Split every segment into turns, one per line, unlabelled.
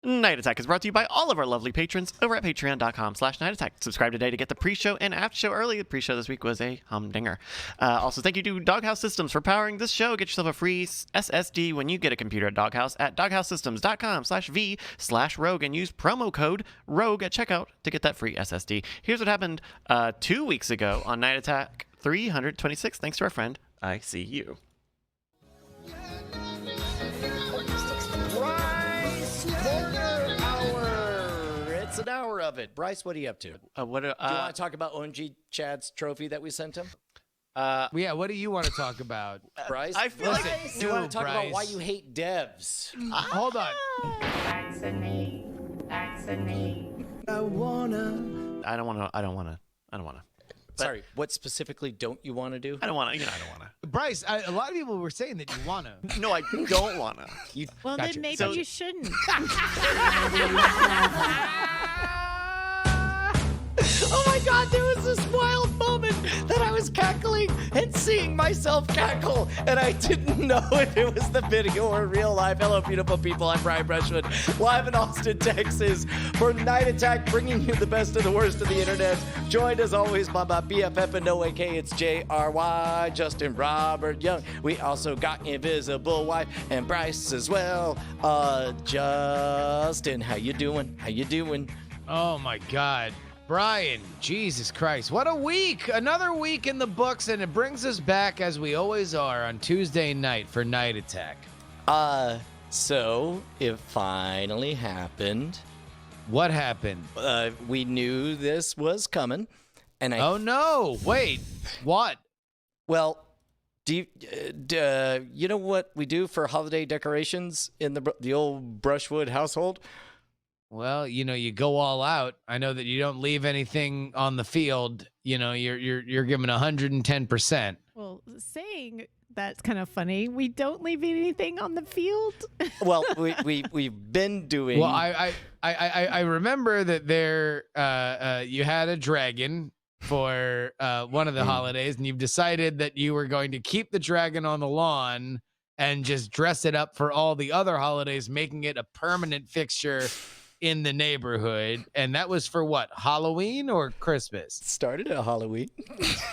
Night Attack is brought to you by all of our lovely patrons over at patreon.com/Night Attack. Subscribe today to get the pre-show and after-show early. The pre-show this week was a humdinger. Also, thank you to Doghouse Systems for powering this show. Get yourself a free SSD when you get a computer at Doghouse at doghousesystems.com/V/Rogue and use promo code ROGUE at checkout to get that free SSD. Here's what happened 2 weeks ago on Night Attack 326. Thanks to our friend, I See You.
It's an hour of it. Bryce, what are you up to? Do you want to talk about OMG Chad's trophy that we sent him?
Yeah, what do you want to talk about?
Bryce?
I feel like
you want to talk about why you hate devs.
Hold on.
Vaccinate.
I don't want to.
Sorry, what specifically don't you want to do?
I don't want to. I don't want to.
Bryce, a lot of people were saying that you want to.
No, I don't want to.
Well,
Gotcha.
then maybe
So-
you shouldn't.
Oh my God, there was this wild moment that I was cackling and seeing myself cackle, and I didn't know if it was the video or real life. Hello, beautiful people. I'm Brian Brushwood, live in Austin, Texas, for Night Attack, bringing you the best and the worst of the internet. Joined as always by my BFF and no AK, it's JRY, Justin Robert Young. We also got Invisible Wife and Bryce as well. Justin, how you doing? How you doing?
Oh my God. Brian, Jesus Christ. What a week. Another week in the books, and it brings us back as we always are on Tuesday night for Night Attack.
So it finally happened.
What happened?
We knew this was coming, and
Oh no. Wait. What?
well, do you know what we do for holiday decorations in the old Brushwood household?
Well, you go all out. I know that you don't leave anything on the field. You're giving 110%.
Well, saying that's kind of funny. We don't leave anything on the field.
Well, we've been doing.
Well, I remember that you had a dragon for one of the holidays, and you've decided that you were going to keep the dragon on the lawn and just dress it up for all the other holidays, making it a permanent fixture in the neighborhood. And that was for what, Halloween or Christmas?
Started at Halloween.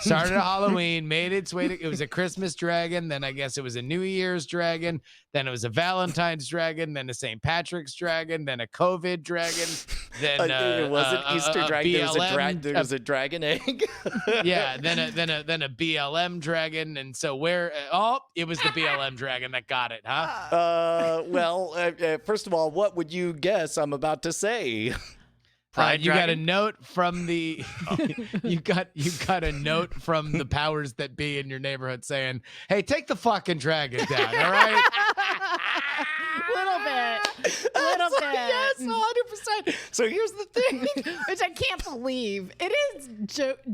Started at Halloween, made its way to, it was a Christmas dragon, then I guess it was a New Year's dragon, then it was a Valentine's dragon, then a St. Patrick's dragon, then a COVID dragon, then
it wasn't Easter dragon. There was a dragon egg.
Yeah, then a BLM dragon, and so it was the BLM dragon that got it, huh?
Well, first of all, what would you guess I'm about to say?
Pride
you got a
dragon?
note from the you got a note from the powers that be in your neighborhood saying, "Hey, take the fucking dragon down, all right?"
Little bit.
Yes, 100%. So here's the thing.
Which I can't believe. It is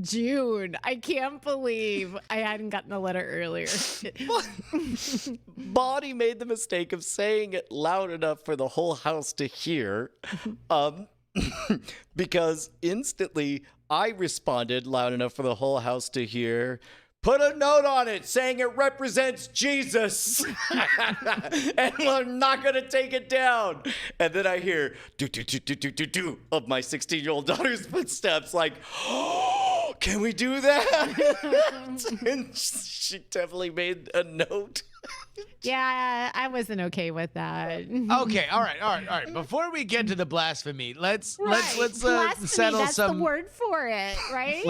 June. I can't believe I hadn't gotten a letter earlier.
Bonnie made the mistake of saying it loud enough for the whole house to hear. Because instantly I responded loud enough for the whole house to hear. Put a note on it saying it represents Jesus. And we're not going to take it down. And then I hear do of my 16-year-old daughter's footsteps like, oh, can we do that? And she definitely made a note.
Yeah, I wasn't okay with that.
Okay, all right. Before we get to the blasphemy, let's
Blasphemy,
settle
that's
some
the word for it, right?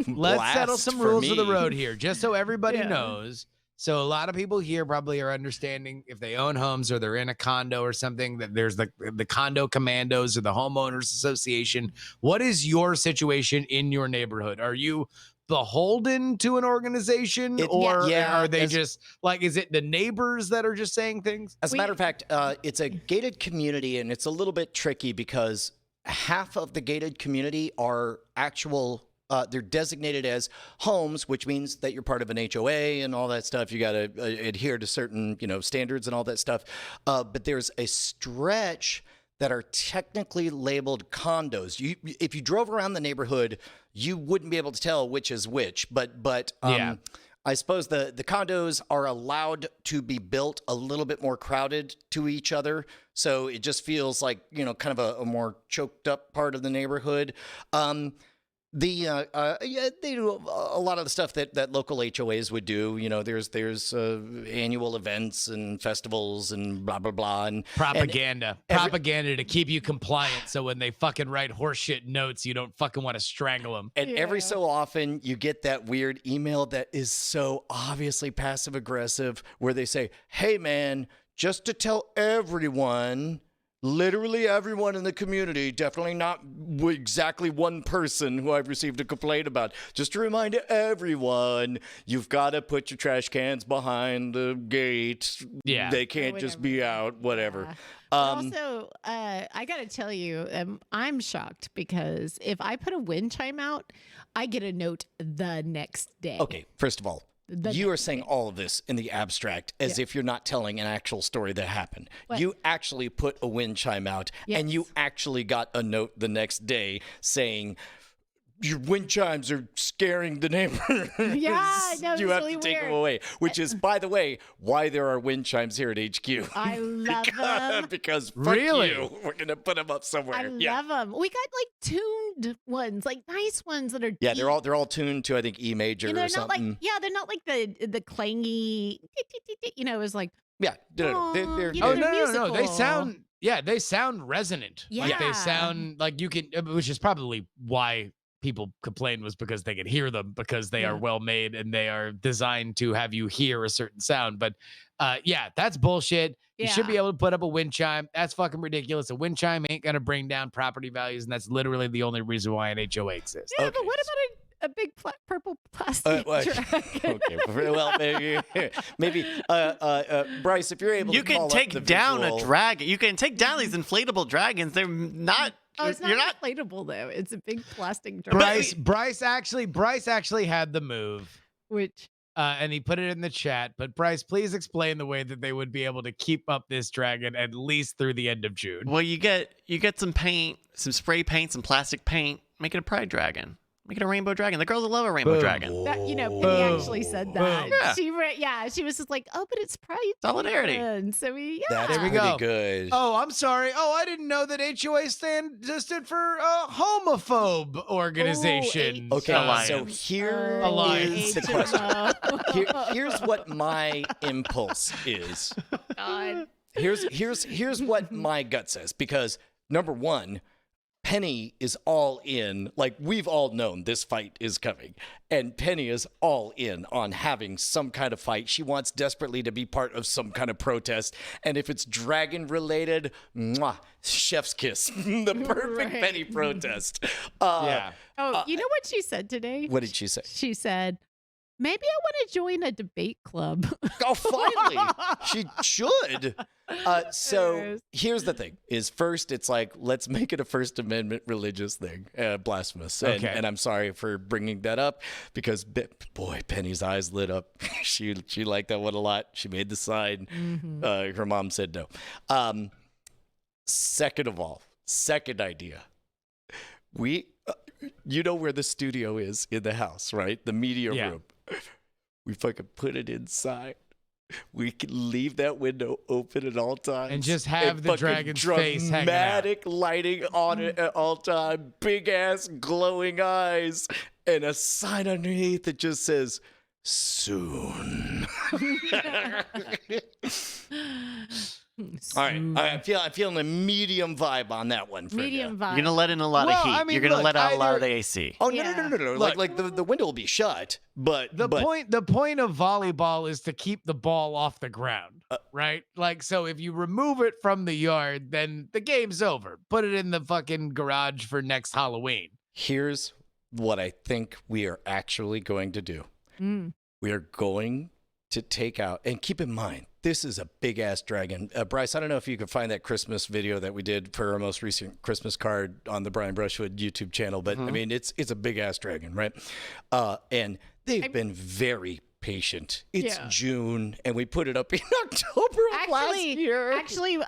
let's settle some rules of the
Blasphemy.
road here, just so everybody
Yeah.
knows. So a lot of people here probably are understanding if they own homes or they're in a condo or something, that there's the condo commandos or the homeowners association. What is your situation in your neighborhood? Are you beholden to an organization, or
Yeah,
are they
as-
just like, is it the neighbors that are just saying things?
As a matter of fact, it's a gated community, and it's a little bit tricky because half of the gated community are actual. They're designated as homes, which means that you're part of an HOA and all that stuff. You got to adhere to certain, standards and all that stuff. But there's a stretch that are technically labeled condos. If you drove around the neighborhood, you wouldn't be able to tell which is which. But
Yeah.
I suppose the condos are allowed to be built a little bit more crowded to each other. So it just feels like, kind of a more choked up part of the neighborhood. They do a lot of the stuff that local HOAs would do. There's annual events and festivals and blah blah blah and
Propaganda to keep you compliant. So when they fucking write horseshit notes, you don't fucking want to strangle them.
And every so often you get that weird email that is so obviously passive aggressive, where they say, "Hey man, just to tell everyone." Literally everyone in the community, definitely not exactly one person who I've received a complaint about. Just to remind everyone, you've got to put your trash cans behind the gate.
Yeah.
They can't just be out, whatever.
Yeah. Also, I got to tell you, I'm shocked because if I put a wind chime out, I get a note the next day.
Okay, first of all, you are saying all of this in the abstract as if you're not telling an actual story that happened.
What?
You actually put a wind chime out, and you actually got a note the next day saying, your wind chimes are scaring the neighbors.
Yeah, no,
you
it's
have
really
to take
weird.
them away. Which is, by the way, why there are wind chimes here at HQ.
I love them.
Because fuck
Really?
you, we're gonna put them up somewhere.
I love them. We got like tuned ones, like nice ones that are
Yeah,
deep.
they're all tuned to I think E major
You know,
or
they're not
something.
like they're not like the clangy. It was like
Yeah, no, they're
you
Oh
know,
no,
they're
no, no! They
musical.
they sound resonant. Like they
Yeah.
sound like you can, which is probably why people complain, was because they can hear them, because they are well made and they are designed to have you hear a certain sound. But that's bullshit. You should be
Yeah.
able to put up a wind chime. That's fucking ridiculous. A wind chime ain't gonna bring down property values, and that's literally the only reason why an HOA exists.
Yeah,
Okay.
but what about a big purple plastic
Well,
dragon?
okay. Well, maybe Bryce, if you're able
You
to
can
call
take
up the
down
visual,
a dragon. You can take down these inflatable dragons. They're not.
Oh, it's not
you're not.
inflatable though. It's a big plastic dragon.
Bryce actually had the move.
Which
And he put it in the chat. But Bryce, please explain the way that they would be able to keep up this dragon at least through the end of June.
Well, you get some paint, some spray paint, some plastic paint. Make it a pride dragon. Make it a rainbow dragon. The girls will love a rainbow
Boom.
dragon.
that, Penny
Boom.
actually said that.
Boom. Yeah.
She was just like, oh, but it's pride.
Solidarity.
And so we
that's
There we
pretty
go.
good.
Oh, I'm sorry. Oh, I didn't know that HOA stood for a homophobe organization.
Okay,
Alliance.
so here
Alliance.
is the question. Here's what my impulse is.
God.
Here's what my gut says, because number one, Penny is all in. Like, we've all known this fight is coming, and Penny is all in on having some kind of fight. She wants desperately to be part of some kind of protest, and if it's dragon related, mwah, chef's kiss. The perfect
Right.
Penny protest.
Yeah.
Oh, you know what she said today?
What did she say?
She said, maybe I want to join a debate club.
Oh, finally. She should. So
Yes.
here's the thing is, first, it's like, let's make it a First Amendment religious thing, blasphemous. And,
Okay.
and I'm sorry for bringing that up, because boy, Penny's eyes lit up. She liked that one a lot. She made the sign.
Mm-hmm.
Her mom said no. Second of all, second idea. You know where the studio is in the house, right? The media
Yeah.
room. We fucking put it inside. We can leave that window open at all times.
And just have the
fucking
dragon's face hanging out.
dramatic lighting on it at all time. Big ass glowing eyes. And a sign underneath that just says, soon. All right. I'm feeling a medium vibe on that one.
Medium vibe.
You're gonna let in a lot
Well,
of heat.
I mean,
You're gonna
look,
let out a lot of
either-
the AC.
Oh,
Yeah.
no.
Look.
Like the window will be shut, but
The point of volleyball is to keep the ball off the ground, right? Like, so if you remove it from the yard, then the game's over. Put it in the fucking garage for next Halloween.
here's what I think we are actually going to do.
Mm.
We are going to take out, and keep in mind, this is a big ass dragon. Bryce, I don't know if you could find that Christmas video that we did for our most recent Christmas card on the Brian Brushwood YouTube channel, but I mean, it's a big ass dragon, right? And they've been very patient. It's
Yeah.
June, and we put it up in October of last year.
Actually,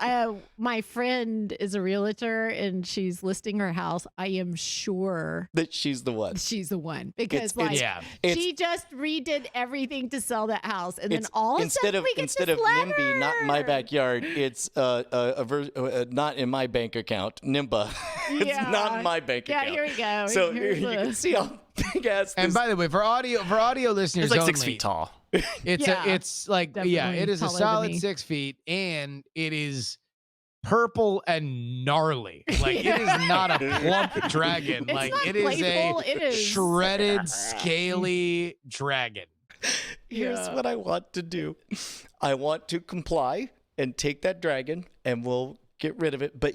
my friend is a realtor and she's listing her house. I am sure
that she's the one.
she's the one because
Yeah.
she just redid everything to sell that house, and then all of a
instead
sudden
of
we get
instead
this
of
letter.
NIMBY, not in my backyard. It's not in my bank account. NIMBA. It's
Yeah.
not in my bank
Yeah,
account.
here we go.
So
Here's
you can see how big ass.
And by the way, for audio listeners,
It's like
only,
6 feet tall.
It's
Yeah,
it's like
definitely
it is a
taller than
solid
me.
6 feet, and it is purple and gnarly. Like it is not a plump dragon.
It's
like
not
it is
playful,
a
it is
shredded, scaly dragon.
Here's
Yeah.
what I want to do. I want to comply and take that dragon, and we'll get rid of it. But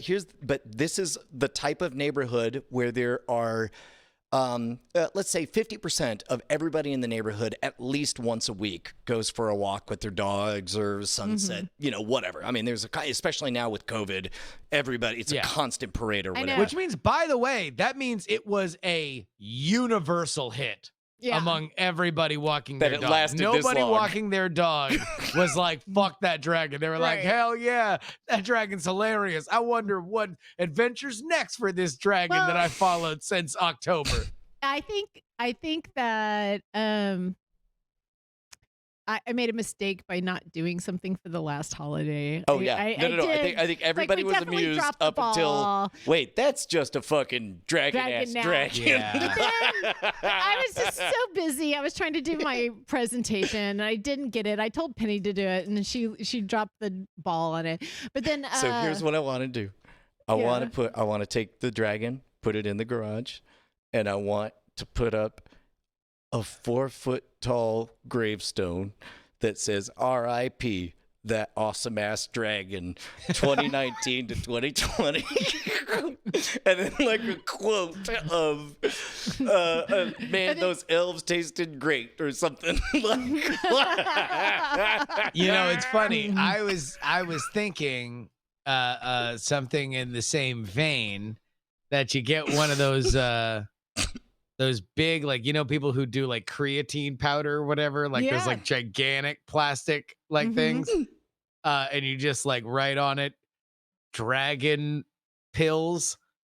this is the type of neighborhood where there are, let's say 50% of everybody in the neighborhood at least once a week goes for a walk with their dogs or sunset, whatever. I mean, especially now with COVID, it's a constant parade or
I know.
whatever.
Which means, by the way, that means it was a universal hit.
Yeah.
Among everybody walking
That
their
it
dog.
lasted this
Nobody
long.
walking their dog was like, fuck that dragon. They were like,
Right.
hell yeah, that dragon's hilarious. I wonder what adventure's next for this dragon that
Well-
I followed since October.
I think that I made a mistake by not doing something for the last holiday.
Oh yeah,
I
no.
did.
I think everybody
we
was
definitely
amused
dropped the
up until.
ball.
Wait, that's just a fucking dragon ass
now.
dragon.
Yeah.
I was just so busy. I was trying to do my presentation. And I didn't get it. I told Penny to do it, and she dropped the ball on it. But then,
So here's what I want to do. I want to take the dragon, put it in the garage, and I want to put up a 4-foot tall gravestone that says R.I.P. that awesome ass dragon, 2019 to 2020, and then like a quote of, "Man, those elves tasted great" or something.
You know, it's funny. I was thinking something in the same vein that you get one of those big, like, people who do like creatine powder or whatever, like those
Yeah.
like gigantic plastic like
Mhm.
things, and you just like write on it dragon pills,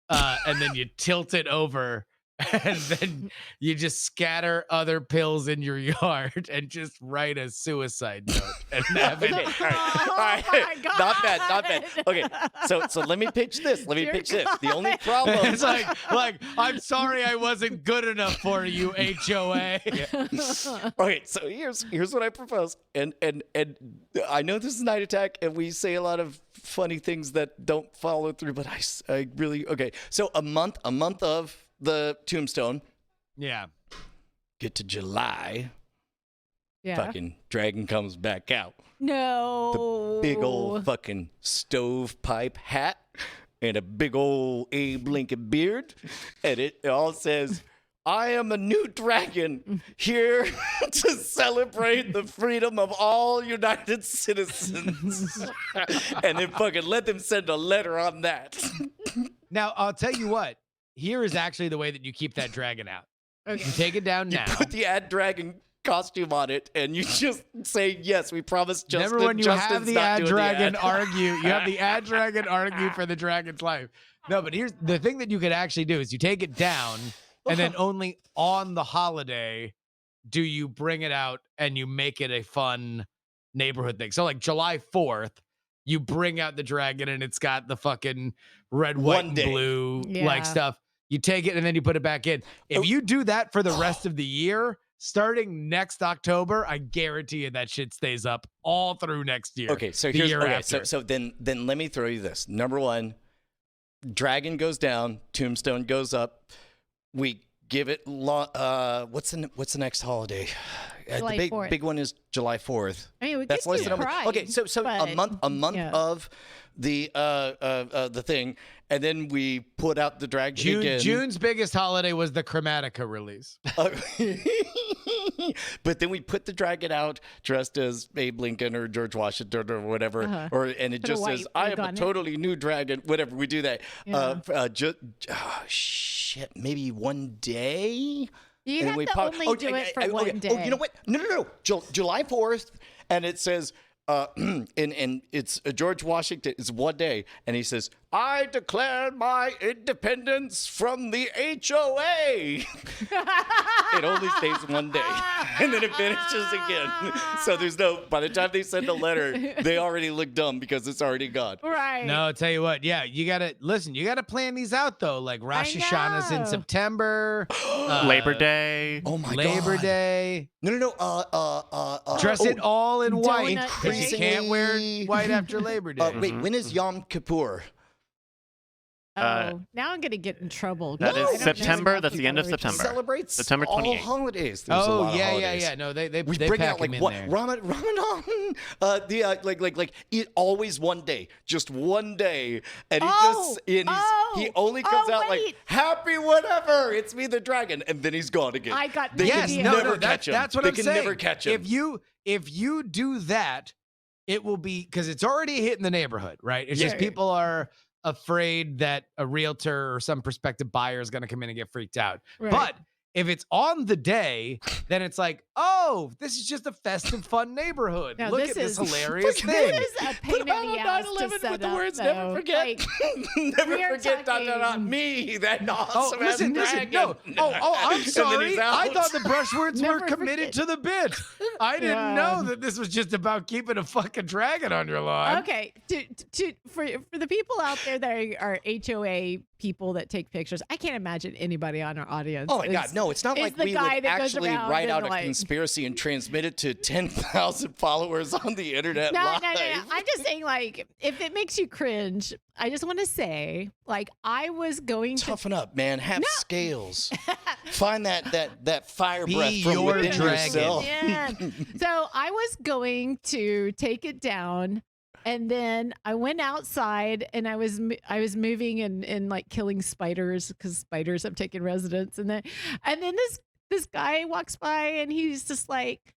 and then you tilt it over, and then you just scatter other pills in your yard and just write a suicide note and have it.
Okay, all right.
Oh my God.
Not bad. Okay, so let me pitch this.
Dear
The only
God.
problem.
It's like I'm sorry I wasn't good enough for you, HOA.
Okay, so here's what I propose, and I know this is Night Attack, and we say a lot of funny things that don't follow through, but I really okay. So a month of the tombstone.
Yeah.
Get to July,
Yeah.
fucking dragon comes back out.
No.
Big old fucking stovepipe hat and a big old Abe Lincoln beard, and it all says, "I am a new dragon here to celebrate the freedom of all United citizens." And then fucking let them send a letter on that.
Now, I'll tell you what. Here is actually the way that you keep that dragon out.
Okay.
You take it down now.
Put the ad dragon costume on it, and you just say, "Yes, we promise Justin."
Remember when you have
Justin's
the
not
ad
doing
dragon
the ad.
argue? You have the ad dragon argue for the dragon's life. No, but here's the thing that you could actually do is you take it down, and then only on the holiday do you bring it out and you make it a fun neighborhood thing. So like July 4th, you bring out the dragon and it's got the fucking red, white,
One
and
day.
blue
Yeah.
like stuff. You take it and then you put it back in. If you do that for the rest of the year, starting next October, I guarantee you that shit stays up all through next year.
Okay, so
the
here's
year
okay.
after.
So then let me throw you this. Number one, dragon goes down, tombstone goes up. We give it what's the next holiday?
July
the
4th.
big one is July 4th.
I mean, we
That's
could do
listed on.
Pride,
Okay, so
but-
a month
yeah.
of the thing, and then we put out the dragon again.
June's biggest holiday was the Chromatica release.
But then we put the dragon out dressed as Abe Lincoln or George Washington or whatever,
Uh-huh.
and it
Put a
just says,
white
"I
wig
am a
on it.
totally new dragon." Whatever, we do that.
Yeah.
Shit, maybe one day.
You
and
have
we
to
pop-
only do it for
okay.
one day.
Oh, you know what? No. July 4th, and it says, and it's George Washington. It's one day, and he says, "I declare my independence from the HOA." It only stays one day, and then it finishes again. So there's no. By the time they send a letter, they already look dumb because it's already gone.
Right.
No, I'll tell you what. Yeah, you gotta listen. You gotta plan these out though. Like Rosh Hashanah's in
know.
September.
Labor Day.
Oh my
Labor
God.
Day.
No.
Dress it all in white.
Donut
'cause you can't wear white after Labor Day.
Wait, when is Yom Kippur?
Oh, now I'm gonna get in trouble.
That
I
is
don't know
September.
enough
That's the end of
about
September.
Celebrates
September
all
28th.
holidays. There's a lot of holidays.
Yeah. No, they
We
they
bring
pack
out like
them in
what
there.
Ramadan, always one day, just one day, and he only comes out like
wait.
happy whatever. It's me the dragon, and then he's gone again.
I got
they
no
can
idea.
never catch him.
That's what
they
I'm
can
saying.
never catch him.
If you do that, it will be because it's already hitting the neighborhood, right? It's just
Yeah.
people are afraid that a realtor or some prospective buyer is going to come in and get freaked out.
Right.
But if it's on the day, then it's like, oh, this is just a festive, fun neighborhood.
No,
Look
this
at this
is-
hilarious
This
thing.
is a pain
Put
in
them
the
on
ass
9/11
to set
with the
up,
words
though.
"never forget."
Like,
Never
we are
forget
talking-
me, that
Oh,
awesome
listen.
dragon.
No. Oh, I'm
And then
sorry.
he's
I
out.
thought the brushwords were
Never
committed
forget.
to the bit. I didn't
Yeah.
know that this was just about keeping a fucking dragon on your lawn.
Okay, for the people out there that are HOA people that take pictures, I can't imagine anybody on our audience.
Oh my God, no, it's not
is
like
the
we
guy
would
that goes
actually
around
write
and,
out a
like-
conspiracy and transmit it to 10,000 followers on the internet
No,
live.
no. I'm just saying, like, if it makes you cringe, I just want to say, like, I was going to.
Toughen up, man. Have scales. Find that fire
Be
breath from
your
within
dragon.
yourself.
Yeah. So I was going to take it down, and then I went outside, and I was moving and like killing spiders because spiders have taken residence, and then this guy walks by, and he's just like,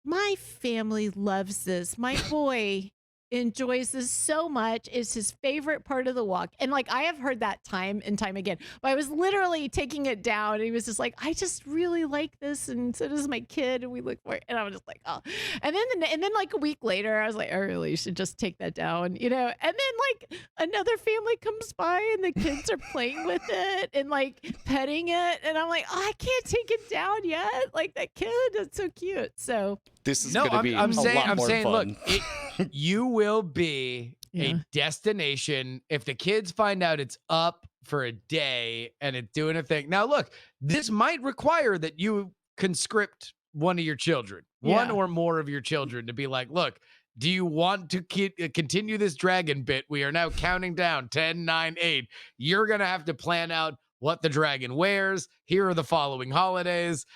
my family loves this. My boy enjoys this so much. It's his favorite part of the walk. And like, I have heard that time and time again, but I was literally taking it down, and he was just like, I just really like this. And so does my kid. And we look for it. And I was just like, oh, and then like a week later, I was like, I really should just take that down, you know? And then like another family comes by, and the kids are playing with it and like petting it. And I'm like, oh, I can't take it down yet. Like that kid, that's so cute. So
This is
No,
going to be
I'm
a
saying,
lot
I'm
more
saying,
fun.
look, you will be
Yeah.
a destination if the kids find out it's up for a day and it's doing a thing. Now, look, this might require that you conscript one of your children, one
Yeah.
or more of your children, to be like, look, do you want to continue this dragon bit? We are now counting down 10, 9, 8. You're going to have to plan out what the dragon wears. Here are the following holidays.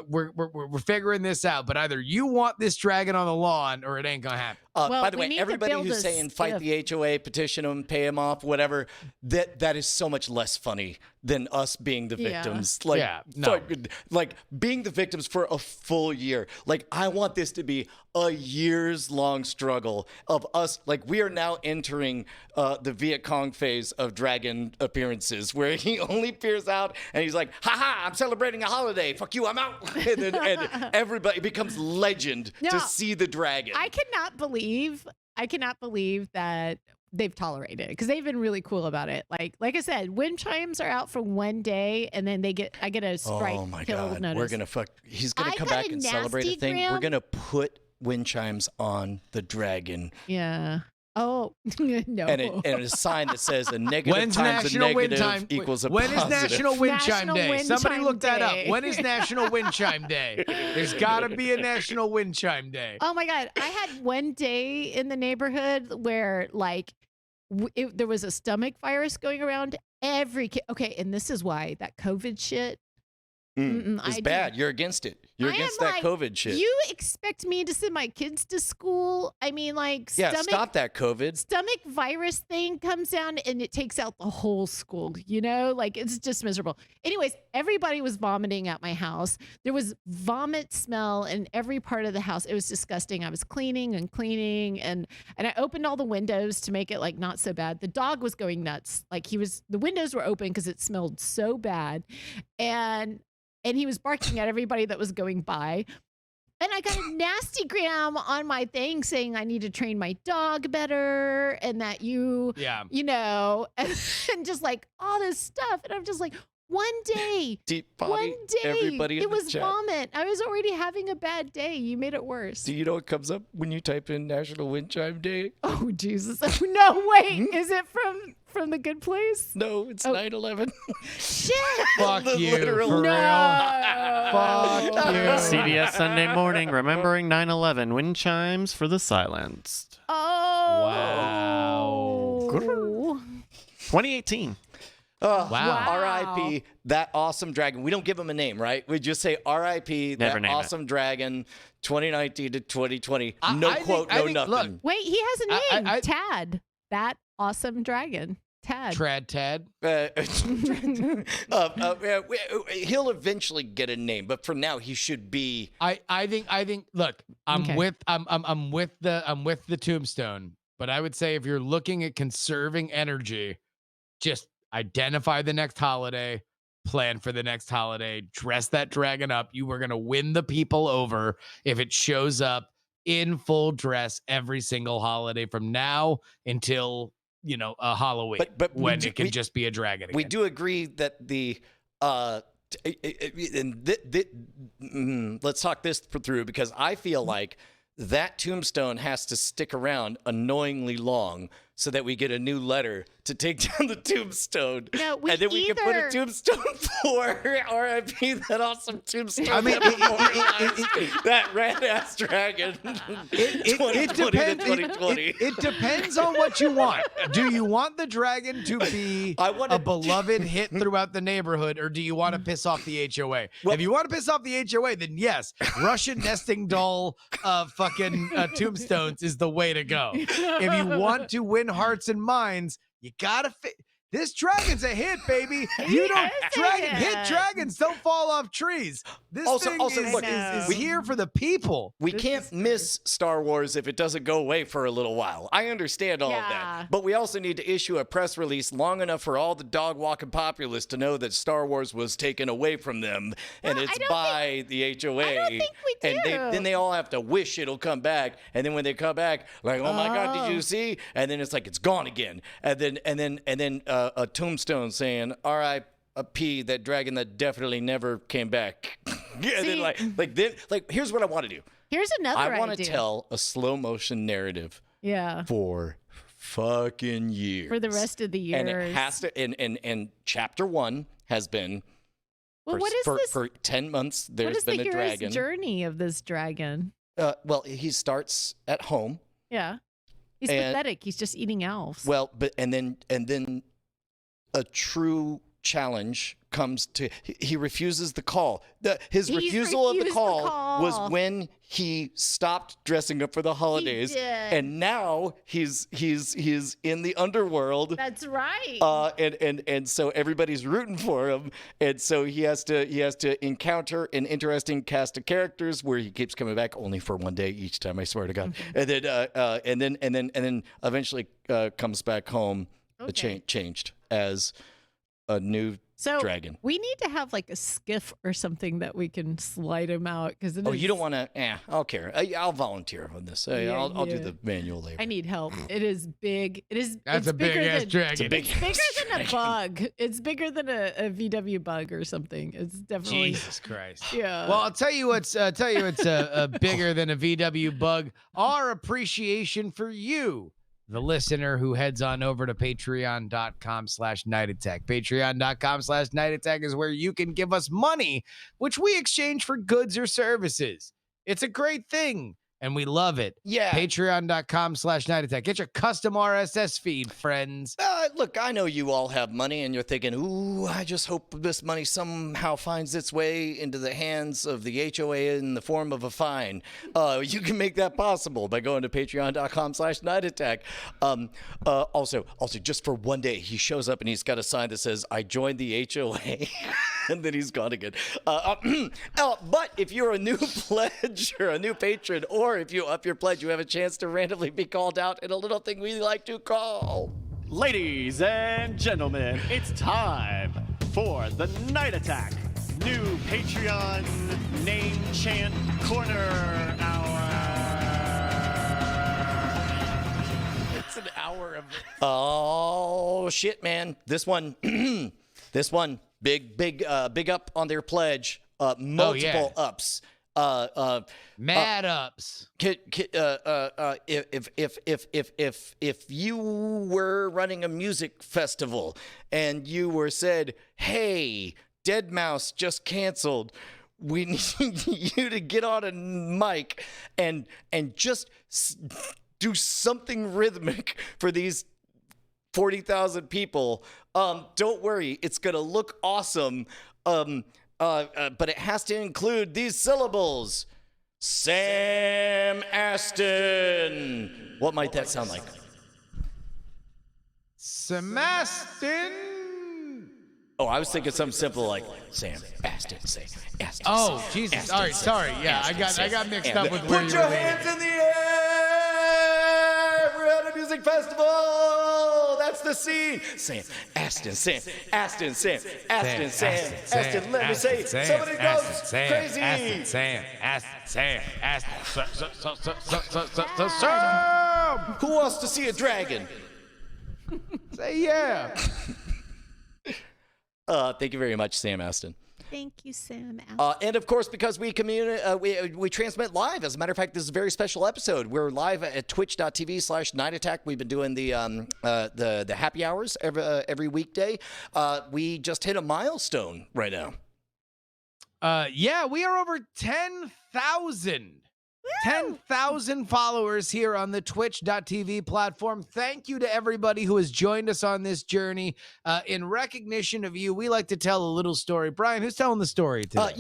We're figuring this out, but either you want this dragon on the lawn or it ain't gonna happen.
Well,
by the
we
way,
need to
everybody
build
who's
a
saying fight
skiff.
the HOA, petition them, pay them off, whatever, that is so much less funny than us being the
Yeah.
victims. Like,
Yeah, no.
like being the victims for a full year. Like, I want this to be a years long struggle of us. Like, we are now entering the Viet Cong phase of dragon appearances, where he only appears out and he's like, "Ha, I'm celebrating a holiday. Fuck you, I'm out." And everybody becomes legend
No.
to see the dragon.
I cannot believe that they've tolerated it because they've been really cool about it. Like I said, wind chimes are out for one day, and then I get a strike
Oh my
kill
God!
notice.
We're gonna fuck. He's gonna
I
come
got
back
a
and celebrate a thing. We're
nasty-gram.
gonna put wind chimes on the dragon,
Yeah. Oh no.
and a sign that says a negative
When's
times a
National Wind
negative
Time?
equals a
When is
positive.
National Wind Chime
National
Day?
Wind
Somebody
Chime
look that
Day.
up. When is National Wind Chime Day? There's got to be a National Wind Chime Day.
Oh my God. I had one day in the neighborhood where like there was a stomach virus going around every kid. Okay. And this is why that COVID shit.
It's
I
bad.
do-
You're against it. You're
I
against
am
that
like,
COVID shit.
You expect me to send my kids to school? I mean, like
Yeah,
stomach
stop that COVID.
stomach virus thing comes down and it takes out the whole school, you know, like it's just miserable. Anyways, everybody was vomiting at my house. There was vomit smell in every part of the house. It was disgusting. I was cleaning and I opened all the windows to make it like not so bad. The dog was going nuts. Like the windows were open because it smelled so bad. And and he was barking at everybody that was going by. And I got a nasty gram on my thing saying I need to train my dog better and that you know, and just like all this stuff. And I'm just like, one day,
everybody in
it
the
was
chat.
vomit. I was already having a bad day. You made it worse.
Do you know what comes up when you type in National Wind Chime Day?
Oh, Jesus. Oh, no, wait. Is it from The Good Place?
No, it's
Oh.
9/11.
Shit.
Fuck you,
literal-
for
No.
real. Fuck you.
CBS Sunday Morning, remembering 9/11, wind chimes for the silenced.
Oh.
Wow.
2018.
Oh,
Wow.
R.I.P. that awesome dragon. We don't give him a name, right? We just say R.I.P.
Never
that
name it.
awesome dragon, 2019 to 2020. No
I
quote,
think-
no nothing.
look,
Wait, he has a name.
I-
Tad. That awesome dragon. Tad.
Trad Tad.
He'll eventually get a name, but for now he should be.
I think look, I'm
Okay.
with the tombstone, but I would say if you're looking at conserving energy, just identify the next holiday, plan for the next holiday, dress that dragon up. You are going to win the people over if it shows up in full dress every single holiday from now until, a Halloween,
But
when it can just be a dragon again.
We do agree that the let's talk this through, because I feel like that tombstone has to stick around annoyingly long so that we get a new letter to take down the tombstone.
No, we
and then we can put a
either-
tombstone for R.I.P. that awesome tombstone.
I mean,
that red ass dragon.
It
2020 to
depends.
2020.
It depends on what you want. Do you want the dragon to be
I want
a
it-
beloved hit throughout the neighborhood, or do you want to piss off the HOA?
Well-
If you want to piss off the HOA, then yes, Russian nesting doll fucking tombstones is the way to go. If you want to win hearts and minds, you gotta fit. This dragon's a hit, baby. You don't
is a hit.
dragons don't fall off trees. This
Also-
thing
also,
is,
look,
is
we-
here for the people.
We
This
can't
is
miss Star Wars if it doesn't go away for a little while. I understand all of
Yeah.
that. But we also need to issue a press release long enough for all the dog-walking populace to know that Star Wars was taken away from them, and
No,
it's
I don't
by the HOA.
I don't think we
And
do.
then they all have to wish it'll come back. And then when they come back, like, oh my God, did
Oh.
you see? And then it's like, it's gone again. And then a tombstone saying, R.I.P. that dragon that definitely never came back. And
See-
then here's what I want to do.
Here's another
I want to
idea.
tell a slow motion narrative
Yeah.
for fucking years.
For the rest of the years.
And it has to and chapter 1 has been
well,
for,
what is
for,
this?
for 10 months
What
there's
is
been
the
a
hero's
dragon.
journey of this dragon?
Well, he starts at home.
Yeah. He's
And-
pathetic. He's just eating elves.
Well, but and then a true challenge comes to he refuses the call. His
He
refusal of the
refused the
call was
call.
when he stopped dressing up for the holidays,
did.
and now he's in the underworld.
That's right.
And so everybody's rooting for him, and so he has to encounter an interesting cast of characters where he keeps coming back only for one day each time. I swear to God, and then eventually comes back home,
Okay.
changed as a new
so
dragon.
we need to have like a skiff or something that we can slide him out because
Oh, you don't want to? I'll care. I'll volunteer on this.
Yeah,
I'll do
yeah.
the manual labor.
I need help. It is big. It is.
That's
it's
a big
bigger
ass
than,
dragon.
It's a big
It's bigger than a
dragon.
bug. It's bigger than a VW bug or something. It's definitely.
Jesus Christ.
Yeah.
Well, I'll tell you what's bigger than a VW bug. Our appreciation for you, the listener who heads on over to patreon.com/nightattack. Patreon.com/nightattack is where you can give us money, which we exchange for goods or services. It's a great thing, and we love it.
Yeah.
Patreon.com/nightattack. Get your custom RSS feed, friends.
Look, I know you all have money, and you're thinking, ooh, I just hope this money somehow finds its way into the hands of the HOA in the form of a fine. You can make that possible by going to patreon.com/nightattack. Also, just for one day, he shows up and he's got a sign that says, I joined the HOA, and then he's gone again. But if you're a new pledge or a new patron, or if you up your pledge, you have a chance to randomly be called out in a little thing we like to call...
Ladies and gentlemen, it's time for the Night Attack new Patreon name chant corner hour. It's an hour of it.
Oh shit, man! This one, big up on their pledge. Multiple ups.
Mad ups.
If you were running a music festival and you were said, "Hey, Deadmau5 just canceled. We need you to get on a mic and just do something rhythmic for these 40,000 people. Don't worry, it's gonna look awesome. But it has to include these syllables. Sam Aston. What might that sound like?
Semastin.
Oh, I was thinking something simple like Sam Aston. Sam Aston.
Oh, Jesus.
Aston,
All right,
Sam,
sorry. Yeah,
Aston,
I got
Sam,
mixed
Aston.
up with where
Put
you
your
were leading.
hands in the air. We're at a music festival. That's the scene. Sam Aston. Sam Aston. Sam Aston. Sam Aston. Let me say, somebody goes crazy.
Sam.
Who wants to see a dragon?
Say yeah.
Thank you very much, Sam Aston.
Thank you, Sam. Aston.
And of course, because we transmit live. As a matter of fact, this is a very special episode. We're live at twitch.tv/Night Attack. We've been doing the happy hours every weekday. We just hit a milestone right now.
Yeah, we are over 10,000. 10,000 followers here on the twitch.tv platform. Thank you to everybody who has joined us on this journey. In recognition of you, we like to tell a little story. Brian, who's telling the story today?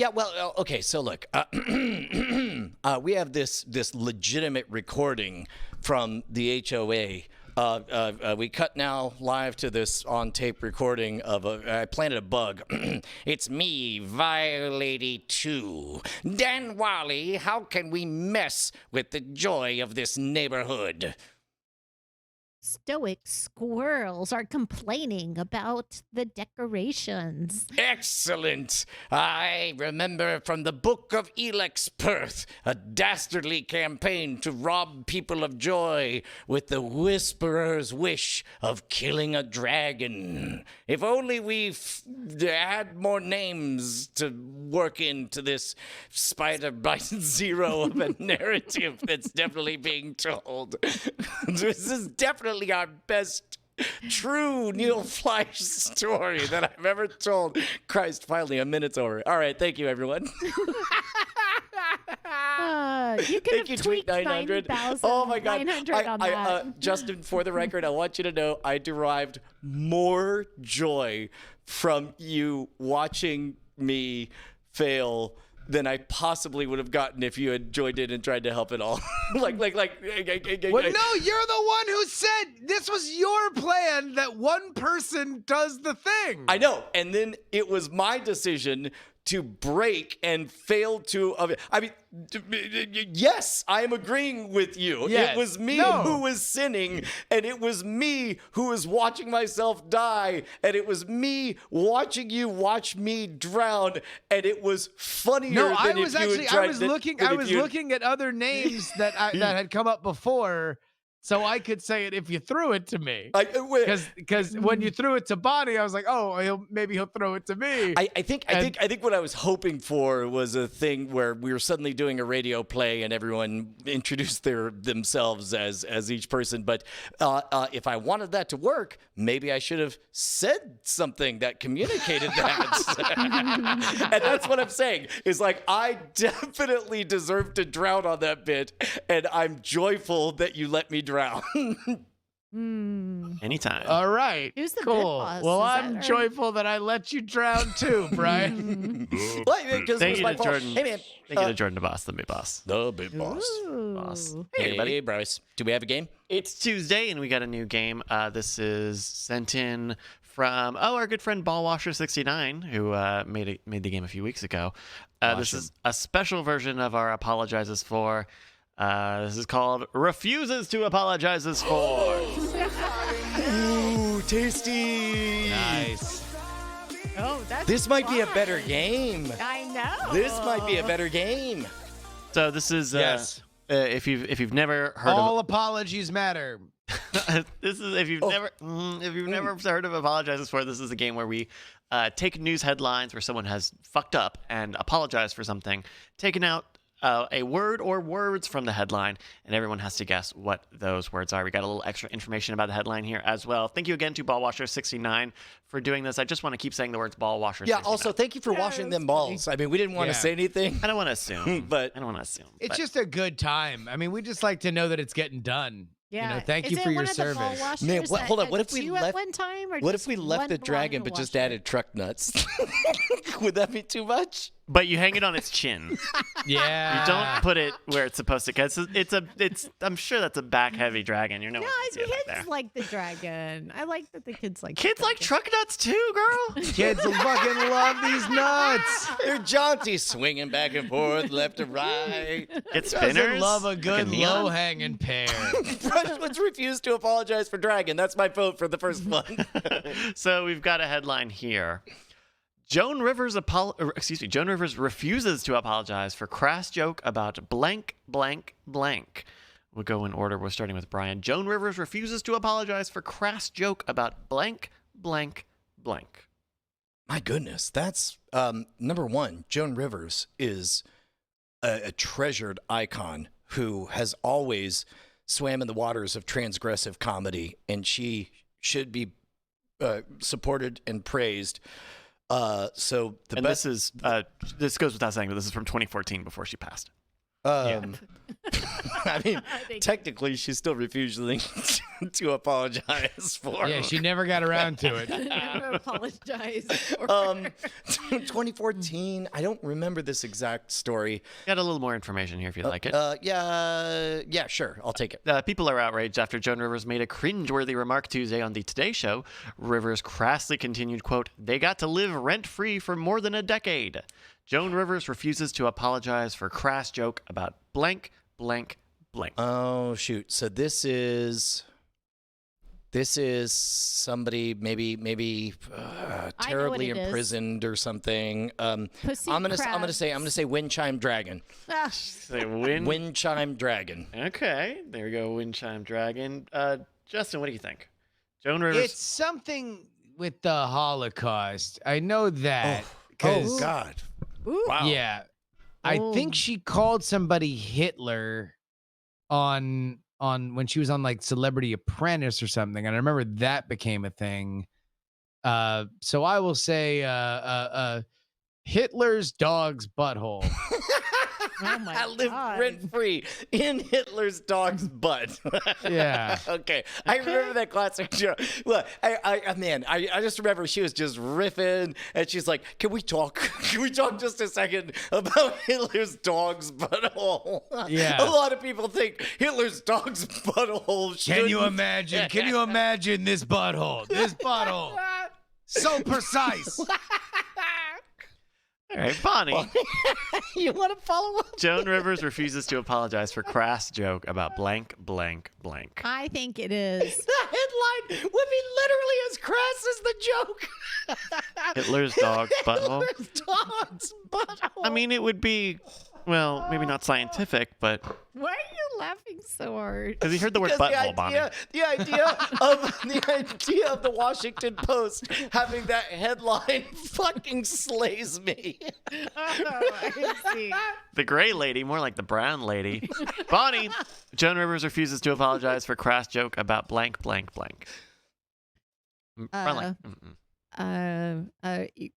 Okay, so look, we have this legitimate recording from the HOA. We cut now live to this on-tape recording of I planted a bug. It's me, Violady 2. Dan Wally, how can we mess with the joy of this neighborhood?
Stoic squirrels are complaining about the decorations.
Excellent! I remember from the Book of Elex Perth, a dastardly campaign to rob people of joy with the Whisperer's wish of killing a dragon. If only we had more names to work into this Spider Bite Zero of a narrative that's definitely being told. This is definitely our best true Neil Fleisch story that I've ever told. Christ, finally, a minute's over. All right, thank you, everyone.
You could have tweaked
900. Oh my God.
900 on that.
Justin, for the record, I want you to know I derived more joy from you watching me fail than I possibly would have gotten if you had joined in and tried to help at all.
Well, no, you're the one who said this was your plan that one person does the thing.
I know. And then it was my decision to break and fail to. I mean, yes, I am agreeing with you.
Yes.
It was me who was sinning, and it was me who was watching myself die, and it was me watching you watch me drown, and it was funnier than if you had tried
I was looking at other names that had come up before. So I could say it if you threw it to me. Because when you threw it to Bonnie, I was like, oh, maybe he'll throw it to me.
I think what I was hoping for was a thing where we were suddenly doing a radio play and everyone introduced themselves as each person. But if I wanted that to work, maybe I should have said something that communicated that. And that's what I'm saying. Is like, I definitely deserve to drown on that bit, and I'm joyful that you let me drown.
Anytime.
All right.
Who's the
cool.
bit boss?
Well,
Is
I'm
that
joyful that I let you drown too, Brian.
Thank you to Jordan.
Hey, man.
Thank you to Jordan, the boss, the big boss.
The big boss.
Boss.
Ooh.
Hey, everybody.
Hey, Bryce. Do we have a game?
It's Tuesday, and we got a new game. This is sent in from our good friend Ballwasher69, who made the game a few weeks ago. This is a special version of our Apologizes For. This is called Refuses to Apologizes For.
Ooh, tasty.
Nice.
Oh, that's
This might be a
fun.
better game.
I know.
This might be a better game.
So this is
Yes.
if you've never heard
All apologies matter.
of this is if you've never heard of Apologizes For, this is a game where we take news headlines where someone has fucked up and apologized for something, taken out a word or words from the headline, and everyone has to guess what those words are. We got a little extra information about the headline here as well. Thank you again to Ballwasher69 for doing this. I just want to keep saying the words Ballwasher69.
Yeah, also, thank you for washing them balls. I mean, we didn't want to
Yeah.
say anything.
I don't want to assume,
But-
I don't want to assume.
It's
but-
just a good time. I mean, we just like to know that it's getting done.
Yeah.
You know, thank
Is
you
it
for
one
your
of the ball
service.
washers
Man, what-
that
hold on,
had
what if we
two
left-
at one time? Or
What
just
if we left
one
the
belonged
dragon
to
but just
washer?
added truck nuts? Would that be too much?
But you hang it on its chin.
Yeah.
You don't put it where it's supposed to. Cause it's. I'm sure that's a back heavy dragon. You know.
No,
what
kids
there.
like the dragon. I like that the kids like. the
Kids like
dragon.
truck nuts too, girl.
Kids fucking love these nuts.
They're jaunty, swinging back and forth, left to right.
Get
Doesn't
spinners.
love a good
Like neon.
low-hanging pear.
Brushwood's refused to apologize for dragon. That's my vote for the first one.
So we've got a headline here. Joan Rivers refuses to apologize for crass joke about blank, blank, blank. We'll go in order. We're starting with Brian. Joan Rivers refuses to apologize for crass joke about blank, blank, blank.
My goodness, that's number one. Joan Rivers is a treasured icon who has always swam in the waters of transgressive comedy, and she should be supported and praised. So the
And
best.
this goes without saying, but this is from 2014 before she passed.
I mean,
I think-
technically, she's still refusing to apologize for.
Yeah, she never got around to it.
Never apologize. For
2014. I don't remember this exact story.
Got a little more information here if you'd like it.
Yeah, sure. I'll take it.
People are outraged after Joan Rivers made a cringeworthy remark Tuesday on the Today Show. Rivers crassly continued, quote, "They got to live rent-free for more than a decade." Joan Rivers refuses to apologize for crass joke about blank, blank, blank.
Oh shoot! So this is somebody maybe terribly
it is.
imprisoned or something.
Pussy
I'm gonna
crabs.
say wind chime dragon.
Ah,
Say win.
Wind chime dragon.
Okay, there we go. Wind chime dragon. Justin, what do you think? Joan Rivers.
It's something with the Holocaust. I know that.
Oh
'cause-
God!
ooh.
Wow.
Yeah. I think
Oh.
she called somebody Hitler on when she was on like Celebrity Apprentice or something. And I remember that became a thing. So I will say Hitler's dog's butthole.
Oh my
I live
God.
rent free in Hitler's dog's butt.
Yeah.
Okay. I remember that classic joke. Look, I just remember she was just riffing, and she's like, "Can we talk? Can we talk just a second about Hitler's dog's butthole?"
Yeah.
A lot of people think Hitler's dog's butthole.
Can you
shouldn't-
imagine? Can you imagine this butthole? This butthole. So precise.
All right, Bonnie.
You want to follow up?
Joan Rivers refuses to apologize for crass joke about blank, blank, blank.
I think it is.
The headline would be literally as crass as the joke.
Hitler's dog's butthole.
Hitler's dog's butthole.
I mean, it would be, well, maybe not scientific, but
Why are you laughing so hard?
because you heard the word
Because
butthole, Bonnie.
the idea of the Washington Post having that headline fucking slays me.
Oh, I see.
The gray lady, more like the brown lady. Bonnie, Joan Rivers refuses to apologize for crass joke about blank, blank, blank. Brown lady.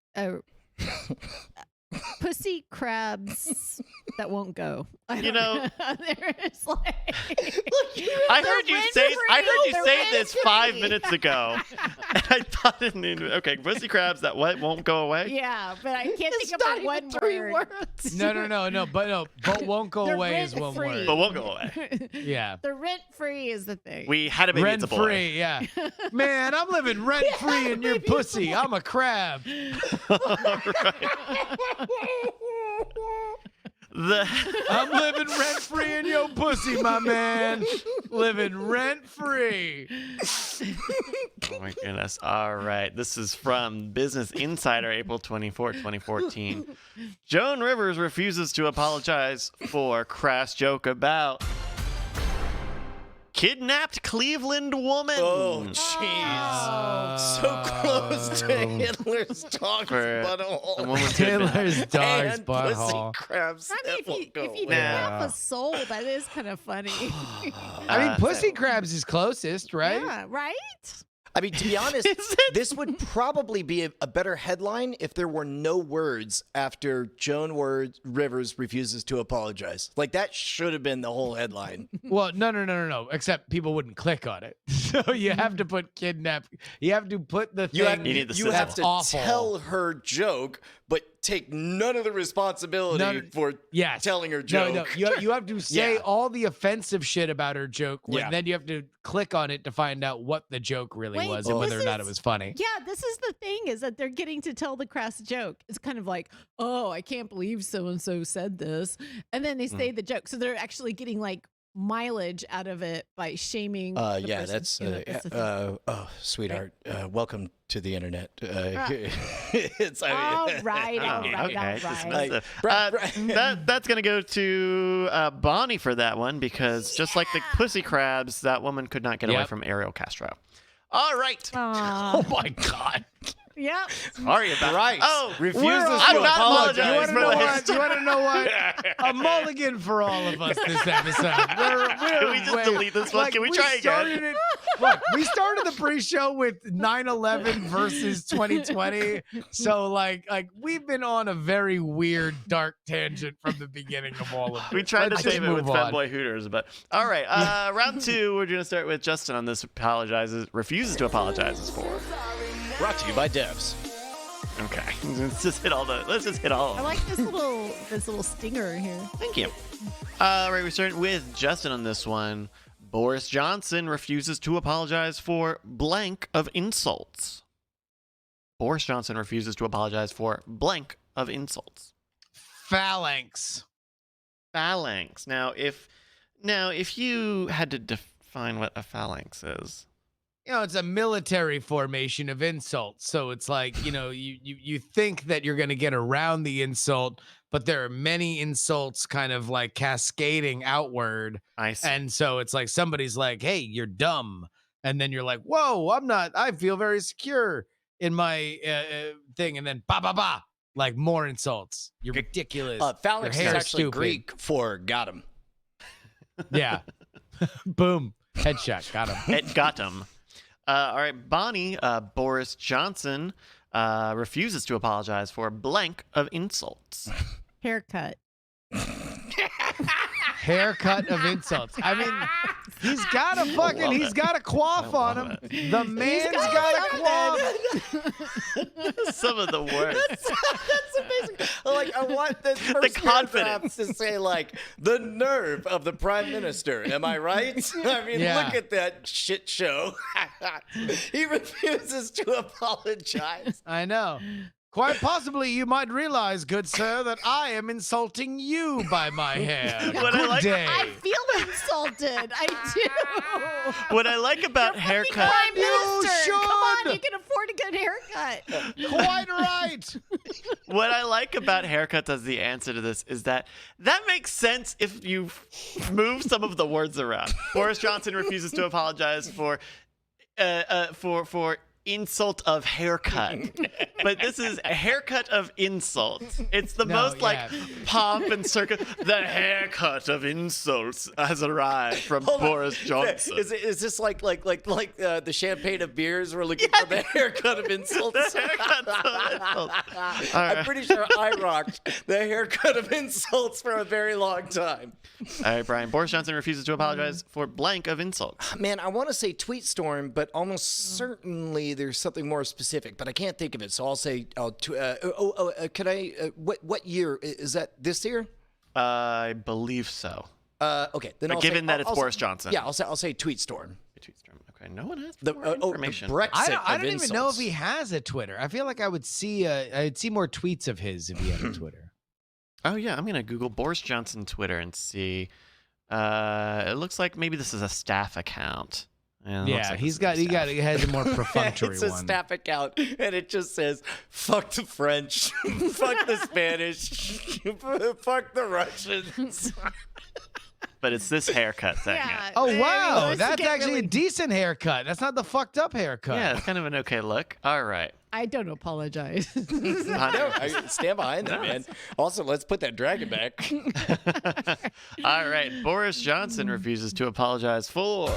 Pussy crabs that won't go.
You know-
there's like.
I heard you say this 5 minutes ago. And I thought it knew. Okay, pussy crabs that what won't go away.
Yeah, but I can't
It's
think
not
of
even
one
three
word.
words.
No. But won't go
They're
away is one
rent-free.
word.
But won't go away.
Yeah.
The rent free is the thing.
We had a baby.
Rent
It's a boy.
free, yeah. Man, I'm living rent free in your pussy. I'm a crab. I'm living rent free in your pussy, my man. Living rent free.
Oh my goodness. All right. This is from Business Insider, April 24, 2014. Joan Rivers refuses to apologize for crass joke about kidnapped Cleveland woman.
Oh, jeez. So close to Hitler's dog's
For
butthole.
the woman's kidnapped.
Hitler's dog's
And
butthole.
pussy crabs.
I mean, if you
Yeah.
have a soul, that is kind of funny.
I mean,
Uh,
pussy crabs is closest, right?
Yeah, right?
I mean, to be honest,
Is it?
this would probably be a better headline if there were no words after Joan Rivers refuses to apologize. Like, that should have been the whole headline.
Well, no. Except people wouldn't click on it. So you have to put kidnap. You have to put the
You
thing.
have,
You need the
you have
sizzle.
to
Awful.
tell her joke, but take none of the responsibility
None-
for
Yes.
telling her joke.
No. You have to say
Yeah.
all the offensive shit about her joke.
Yeah.
Then you have to click on it to find out what the joke really
Wait,
was and whether or
this
not it
is-
was funny.
Yeah, this is the thing is that they're getting to tell the crass joke. It's kind of like, oh, I can't believe so and so said this. And then they say the joke. So they're actually getting like mileage out of it by shaming. the
Yeah,
person.
that's,
You know, that's the thing.
oh, sweetheart, welcome to the internet.
Right.
It's,
All
I mean,
right,
Oh,
all right,
okay.
all right.
Dismissive.
Right.
That's going to go to Bonnie for that one because just like the pussy crabs, that woman could not get away
Yep.
from Ariel Castro. All right.
Aw.
Oh my God!
Yep.
Sorry about
Right.
Oh,
Refuses
I'm
to
not
apologize.
apologizing
You want to
for
know
the
what?
history.
You want to know what? A mulligan for all of us this episode.
Can we just delete this one? Can we try again?
Look, we started the pre-show with 9/11 versus 2020, so like we've been on a very weird, dark tangent from the beginning of all of this.
We tried
Let's
to
just
save it with
move on.
Femboy Hooters, but all right. Round two, we're gonna start with Justin on this. Refuses to apologizes for.
Brought to you by Devs.
Okay, let's just hit all of
I
them.
like this little stinger here.
Thank you. All right, we're starting with Justin on this one. Boris Johnson refuses to apologize for blank of insults. Boris Johnson refuses to apologize for blank of insults.
Phalanx.
Phalanx. Now, if you had to define what a phalanx is,
You know, it's a military formation of insults. So it's like, you know, you think that you're going to get around the insult, but there are many insults kind of like cascading outward.
I see.
And so it's like somebody's like, hey, you're dumb. And then you're like, whoa, I'm not. I feel very secure in my thing. And then ba, like more insults. You're ridiculous.
Phalanx
Your
is
hair
actually
stupid.
Greek for got him.
Yeah. Boom. Headshot. Got him.
It got him. All right, Bonnie. Boris Johnson refuses to apologize for blank of insults.
Haircut.
Haircut of insults. I mean, he's got a
love
he's
it.
got a quaff
I
on
love
him.
it.
The man's got a quaff.
Some of the worst.
That's amazing. Like, I want the first
confidence.
paragraph to say, like, the nerve of the prime minister. Am I right? I mean,
Yeah.
look at that shit show. He refuses to apologize.
I know. Quite possibly, you might realize, good sir, that I am insulting you by my hair.
What I
Good
like-
day.
I feel insulted. I do.
What I like about
Fucking
haircut.
Prime Minister. Come on,
should.
you can afford a good haircut.
Quite right.
What I like about haircuts as the answer to this is that makes sense if you move some of the words around. Boris Johnson refuses to apologize for insult of haircut, but this is a haircut of insults. It's the
No,
most like
yeah.
pomp and circus. The haircut of insults has arrived from
Hold on.
Boris Johnson.
Is this like the champagne of beers? We're looking for the haircut of insults.
The haircut of insults. All
I'm
right.
pretty sure I rocked the haircut of insults for a very long time.
All right, Brian. Boris Johnson refuses to apologize for blank of insults.
Man, I want to say tweet storm, but almost certainly there's something more specific, but I can't think of it. So I'll say, could I? What year is that? This year?
I believe so.
Okay, then
But
I'll
given
say,
that it's
I'll
Boris
say-
Johnson.
Yeah, I'll say tweet storm.
Okay, no one has
The
more
the
information.
Brexit
I
of
don't even know if
insults.
he has a Twitter. I feel like I'd see more tweets of his if he had a Twitter.
Oh yeah, I'm gonna Google Boris Johnson Twitter and see. It looks like maybe this is a staff account. Yeah, it looks like
he
this is a staff.
has a more perfunctory
It's a
one.
staff account, and it just says, fuck the French, fuck the Spanish, fuck the Russians.
But it's this haircut thing.
Yeah.
Oh
I mean,
wow,
those
that's
get
actually a
really-
decent haircut. That's not the fucked up haircut.
Yeah, it's kind of an okay look. All right.
I don't apologize.
No, I stand behind that, man. Also, let's put that dragon back.
All right. Boris Johnson refuses to apologize for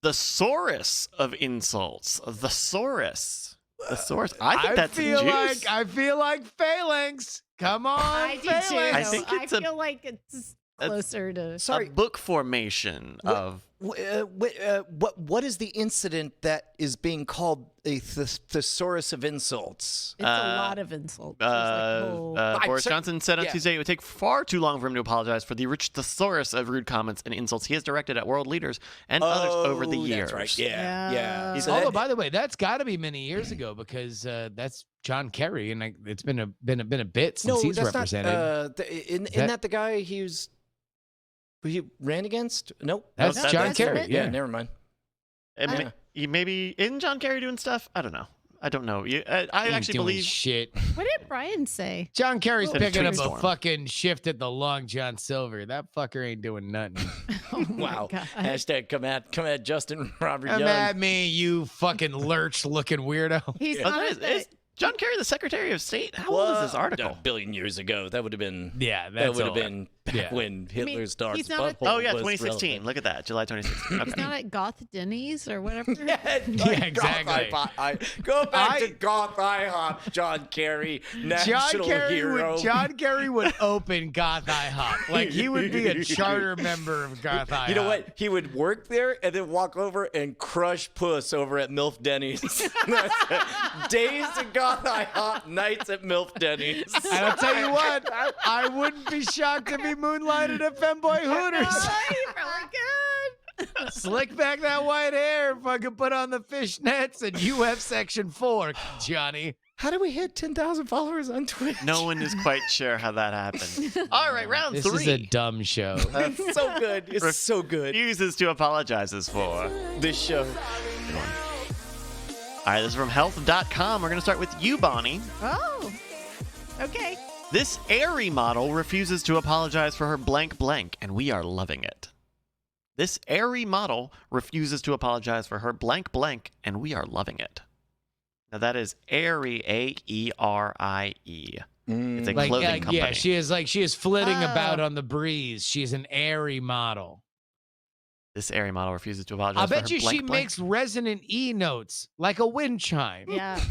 the Saurus of insults. The Saurus. The Saurus. I think that's
feel
juice.
I feel like phalanx. Come on,
I do too.
phalanx.
I think it's
feel like it's closer to.
Sorry.
a book formation of.
What is the incident that is being called a thesaurus of insults?
It's a lot of insults. There's like whole-
Boris Johnson said on
yeah.
Tuesday it would take far too long for him to apologize for the rich thesaurus of rude comments and insults he has directed at world leaders and others over the years.
That's right. Yeah.
Yeah.
So
Although,
that-
by the way, that's got to be many years ago because that's John Kerry, and it's been a bit since he's
that's
represented.
Not, isn't that the guy he ran against? Nope.
That's
that's
John
that's
Kerry.
it.
Yeah.
Never mind.
You maybe in John Kerry doing stuff? I don't know. I
Ain't
actually
doing
believe.
shit.
What did Brian say?
John Kerry's
Well,
picking up
Tweet
a
Storm.
fucking shift at the Long John Silver. That fucker ain't doing nothing.
Oh my
Wow.
God.
Hashtag come at Justin Robert
Come
Young.
at me, you fucking lurch-looking weirdo.
He's
Oh,
not
there
a
is. Is John Kerry the Secretary of State? How old is this article?
A billion years ago. That would have been.
Yeah,
That
that's
would have
old.
been back
Yeah.
when Hitler's daughter's
he's not a-
butthole
Oh yeah,
was
2016.
relevant.
Look at that, July 2016.
He's
Okay.
not at Goth Denny's or whatever.
Yeah,
exactly.
Go back to
I-
Goth IHOP, John Kerry, national hero.
John Kerry would open Goth IHOP. Like, he would be a charter member of Goth IHOP.
You know what? He would work there and then walk over and crush puss over at MILF Denny's. That's it. Days at Goth IHOP, nights at MILF Denny's.
And I'll tell you what, I wouldn't be shocked if he moonlighted at Femboy Hooters.
Really good.
Slick back that white hair, fucking put on the fishnets, and UF Section 4, Johnny.
How do we hit 10,000 followers on Twitch?
No one is quite sure how that happened. All right, round
This
3.
is a dumb show.
It's so good. It's so good.
Refuses to apologizes for.
This show.
All right, this is from health.com. We're going to start with you, Bonnie.
Oh. Okay.
This Airy model refuses to apologize for her blank blank, and we are loving it. This Airy model refuses to apologize for her blank blank, and we are loving it. Now that is Airy, A-E-R-I-E. It's a
Like,
clothing company.
yeah, she is flitting
Oh.
about on the breeze. She's an airy model.
This Airy model refuses to apologize
I
for
bet
her
you
blank
she
blank.
makes resonant E notes like a wind chime.
Yeah.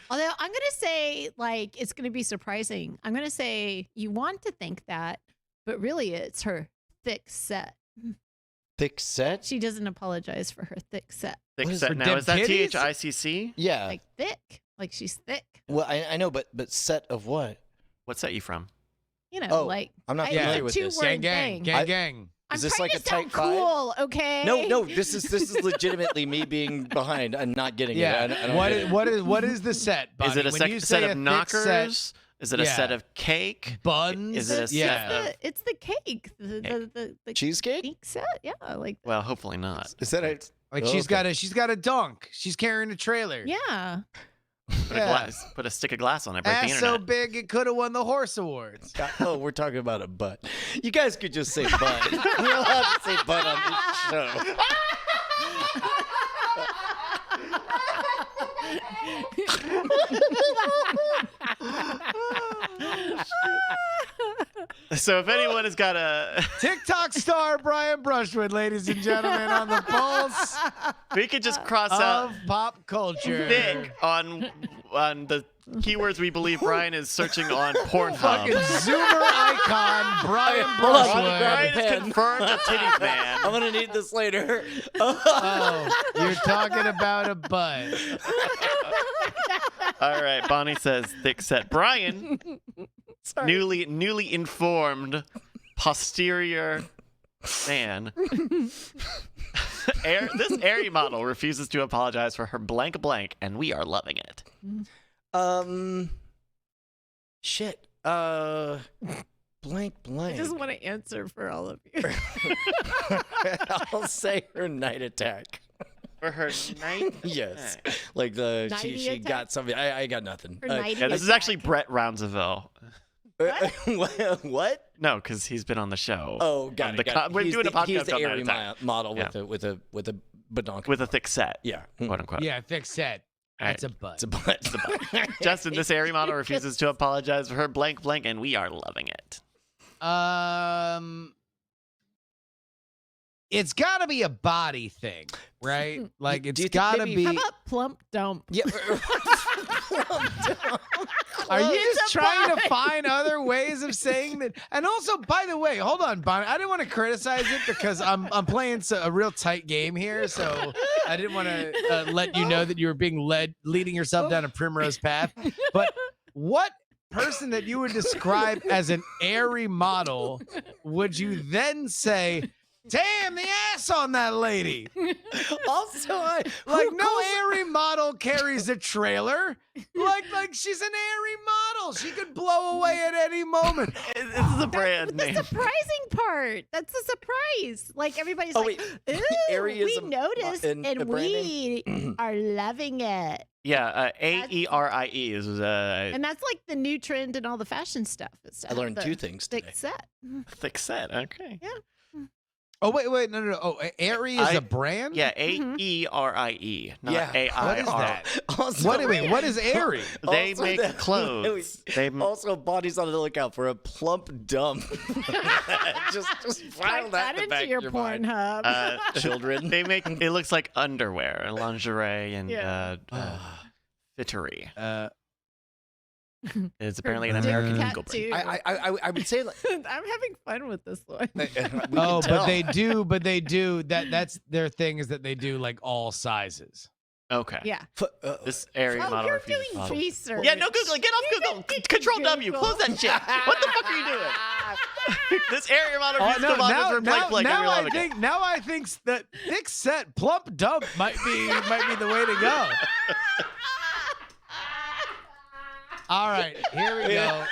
Although I'm going to say, like, it's going to be surprising. I'm going to say you want to think that, but really it's her thick set.
Thick set?
She doesn't apologize for her thick set.
Thick
What is
set.
her
Now,
dead
is that
titties?
T-H-I-C-C?
Yeah.
Like thick. Like she's thick.
Well, I know, but set of what?
What's that you from?
You know,
Oh,
like
I'm not
it's
familiar
a
with
two-word
this.
Gang, gang,
thing.
gang, gang.
I'm
Is this
trying
like
to
a
sound
type five?
cool, okay?
No. This is legitimately me being behind and not getting
Yeah.
it. I don't get it.
What is the set? Bonnie?
Is it a
When you
set
say
of
a thick
knockers?
set,
Is it a
Yeah.
set of cake?
buns?
Is it a set
yeah.
of-
It's the cake. The
Cheesecake?
pink set. Yeah, like
Well, hopefully not.
Is that a...
Like
Oh,
she's
okay.
got a donk. She's carrying a trailer.
yeah.
Put a stick of glass on it. Break the
Ass so
internet.
big it could have won the horse awards.
Oh, we're talking about a butt. You guys could just say butt. We're allowed to say butt on this show.
So if anyone has got a,
TikTok star Brian Brushwood, ladies and gentlemen, on the pulse
we could just cross out
of pop culture.
thick on the keywords we believe Brian is searching on
Fucking
Pornhub.
Zoomer icon Brian
Hold on,
Brushwood.
Brian is confirmed a titty fan.
I'm gonna need this later.
Oh, you're talking about a butt.
All right, Bonnie says thick set. Brian, newly informed posterior man. This Airy model refuses to apologize for her blank blank, and we are loving it.
Shit. Blank.
I just want to answer for all of you.
I'll say her night attack.
For her night.
Yes, like the
Nighty
she
attack?
got something. I got nothing.
Her nighty
Yeah, this is
attack.
actually Brett Roundsville.
What?
No, because he's been on the show.
Oh, got it.
We're doing a podcast
He's the
called Night
airy
Attack.
model
Yeah.
with a badonk.
With a thick set,
Yeah.
quote unquote.
Yeah, thick set.
All right.
That's a butt.
It's a butt. It's a butt.
Justin, this airy model refuses to apologize for her blank, and we are loving it.
It's got to be a body thing, right? Like
Do
it's
you think
got to
maybe-
be.
How about plump dump?
Yeah.
Are you
It's
just
a
trying to
body.
find other ways of saying that? And also, by the way, hold on, Bonnie. I didn't want to criticize it because I'm playing a real tight game here, so I didn't want to let you know that you were being leading yourself down a primrose path. But what person that you would describe as an airy model would you then say, damn, the ass on that lady?
Also,
Like, no airy model carries a trailer. Like she's an airy model. She could blow away at any moment.
This is a brand
The
name.
surprising part. That's the surprise. Like everybody's
Oh,
like,
wait.
ooh,
Airy is
we
a-
noticed
a
and
brand
we are loving it.
Yeah, AERIE is
And that's like the new trend in all the fashion stuff. It's
I learned
the
two things
thick
today.
set.
thick set. Okay.
Oh, wait, no. Oh, airy is
I-
a brand?
Yeah, AERIE, not
Yeah.
AIR.
What is that?
Also,
What is airy?
They
Also
make
that-
clothes. They
Also, body's on the lookout for a plump dump. just file
Type
that
that
in the back
into your
of your mind.
Pornhub.
Children.
They make it looks like underwear and lingerie and
Yeah.
fittery.
Uh,
It's apparently an
Dick
American
cat
legal brand.
too.
I would say like,
I'm having fun with this one.
we can
Oh, but
tell.
they do. That's their thing is that they do like all sizes.
Okay.
Yeah.
This area
Oh,
model
you're
refuses
doing
model.
research.
Yeah, no Googling. Get off Google. Control W.
Google.
Close that shit. What the fuck are you doing? This area model
Oh,
refuses to apologize for blank, and we're loving it.
now I think that thick set plump dump might be the way to go. All right, here we go.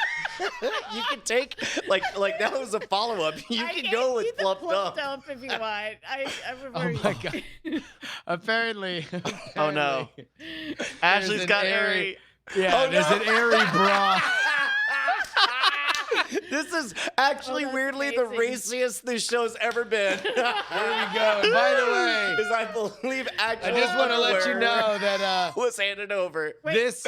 You can take like that was a follow up. You
I
can
gave
go
you
with
the
plump
plump
dump.
dump if you want. I'm
Oh
very
my god. Apparently.
Oh, no.
there's
Ashley's
an
got
airy-
airy.
Yeah, there's an airy bra.
This is actually
that's
weirdly the
amazing.
raciest this show's ever been.
There we go. By the way,
Because I believe
I
actually
just want to let you know that
was handed over.
this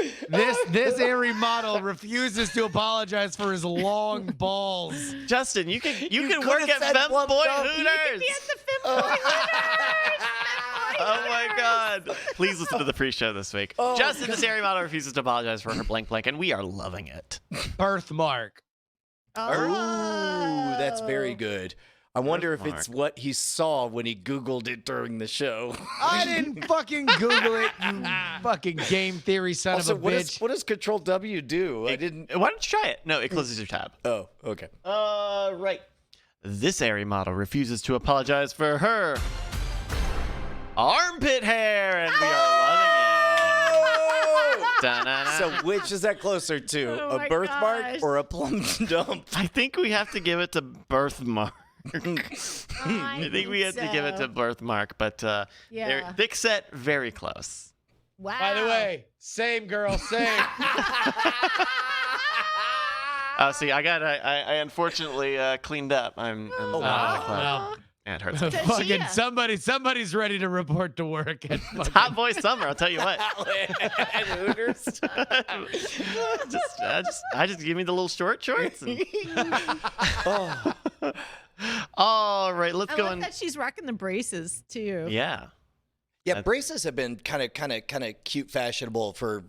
airy model refuses to apologize for his long balls.
Justin, you can
could've
work at
said
Femme
plump
Boy
dump.
Hooters.
Be at the Femme
Oh my God! Please listen to the pre-show this week.
Oh,
Justin, this area model refuses to apologize for her blank, and we are loving it.
Birthmark.
Ooh, that's very good. I wonder if it's
Birthmark.
what he saw when he Googled it during the show.
I didn't fucking Google it, you fucking game theory son
Also,
of a bitch.
what does Control W do? I didn't.
Why don't you try it? No, it closes your tab.
Oh, okay.
Right. This airy model refuses to apologize for her armpit hair, and we are loving it. Da-na-na.
So which is that closer to,
Oh
a
my
birthmark
gosh.
or a plump dump?
I think we have to give it to birthmark. I think we have to give it to birthmark, but they're
Yeah.
thick set, very close.
Wow.
By the way, same girl, same.
See, I unfortunately cleaned up. I'm
wow.
Well,
Yeah, it hurts.
fucking
Chia.
somebody's ready to report to work at fucking
Hot boy summer, I'll tell you what.
At Hooters.
I just give me the little shorts. And...
Oh.
All right, let's
I
go
love
in.
that she's rocking the braces too.
Yeah.
Yeah, braces have been kind of cute, fashionable for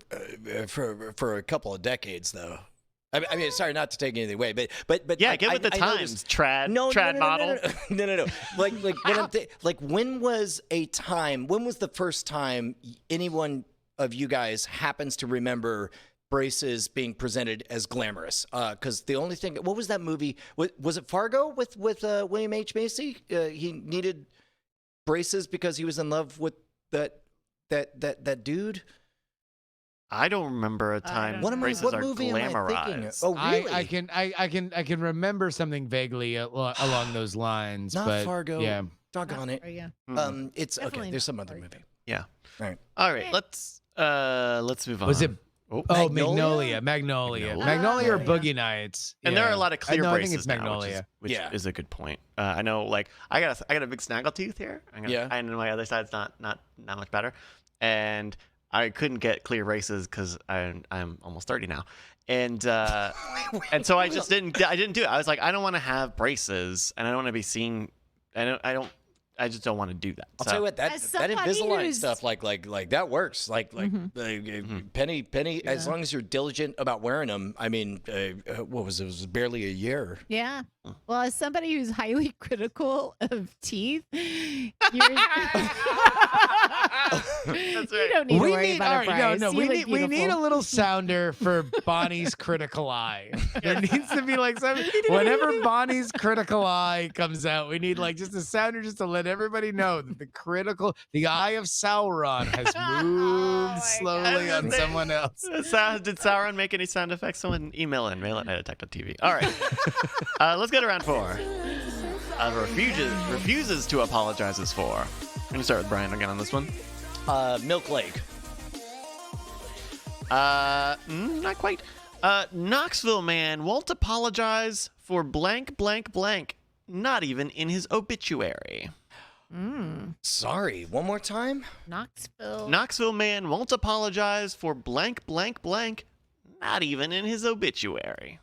a couple of decades, though. I mean, sorry, not to take anything away, but
Yeah, get with the
I
times.
noticed-
Trad
no,
model.
No. Like when was a time? When was the first time anyone of you guys happens to remember braces being presented as glamorous? Because the only thing, what was that movie? Was it Fargo with William H Macy? He needed braces because he was in love with that dude.
I don't remember a
I
time
don't
What
know.
am I?
braces
What
are
movie am I thinking of?
glamorized.
Oh, really?
I can remember something vaguely along those lines.
Not
but
Fargo.
yeah.
Doggone it.
Yeah.
It's okay.
Definitely
There's
not
some other
Fargo.
movie.
Yeah.
All right.
All right.
Eh.
Let's move on.
Was it?
Oh.
Oh,
Magnolia?
Magnolia
Magnolia.
or
Yeah.
Boogie Nights.
And there are a
Yeah.
lot of clear
no, I
braces
think it's
now,
Magnolia.
which
Yeah.
is a good point. I know, like I got a big snaggle tooth here.
Yeah.
And my other side's not much better, and I couldn't get clear braces because I'm almost 30 now, and so I just didn't do it. I was like, I don't want to have braces, and I don't want to be seen. I just don't want to do that.
I'll
So-
tell you what, that
As somebody
Invisalign
who's-
stuff, like that works. Like Penny, as long as you're diligent about wearing them. I mean, what was it? It was barely a year.
Yeah. Well, as somebody who's highly critical of teeth, you
That's
you
right.
don't need to worry about a price.
no,
You
we
look
need a
beautiful.
little sounder for Bonnie's critical eye. There needs to be like some whenever Bonnie's critical eye comes out, we need like just a sounder just to let everybody know that the eye of Sauron has moved
my
slowly
God.
on someone else.
Did Sauron make any sound effects? Someone email in mail at nightdetective.tv. All right. Let's go to round 4. Refuses to apologizes for. I'm going to start with Brian again on this one.
Milk Lake.
Not quite. Knoxville man won't apologize for blank, blank, blank. Not even in his obituary.
Sorry, one more time.
Knoxville man won't apologize for blank, blank, blank. Not even in his obituary.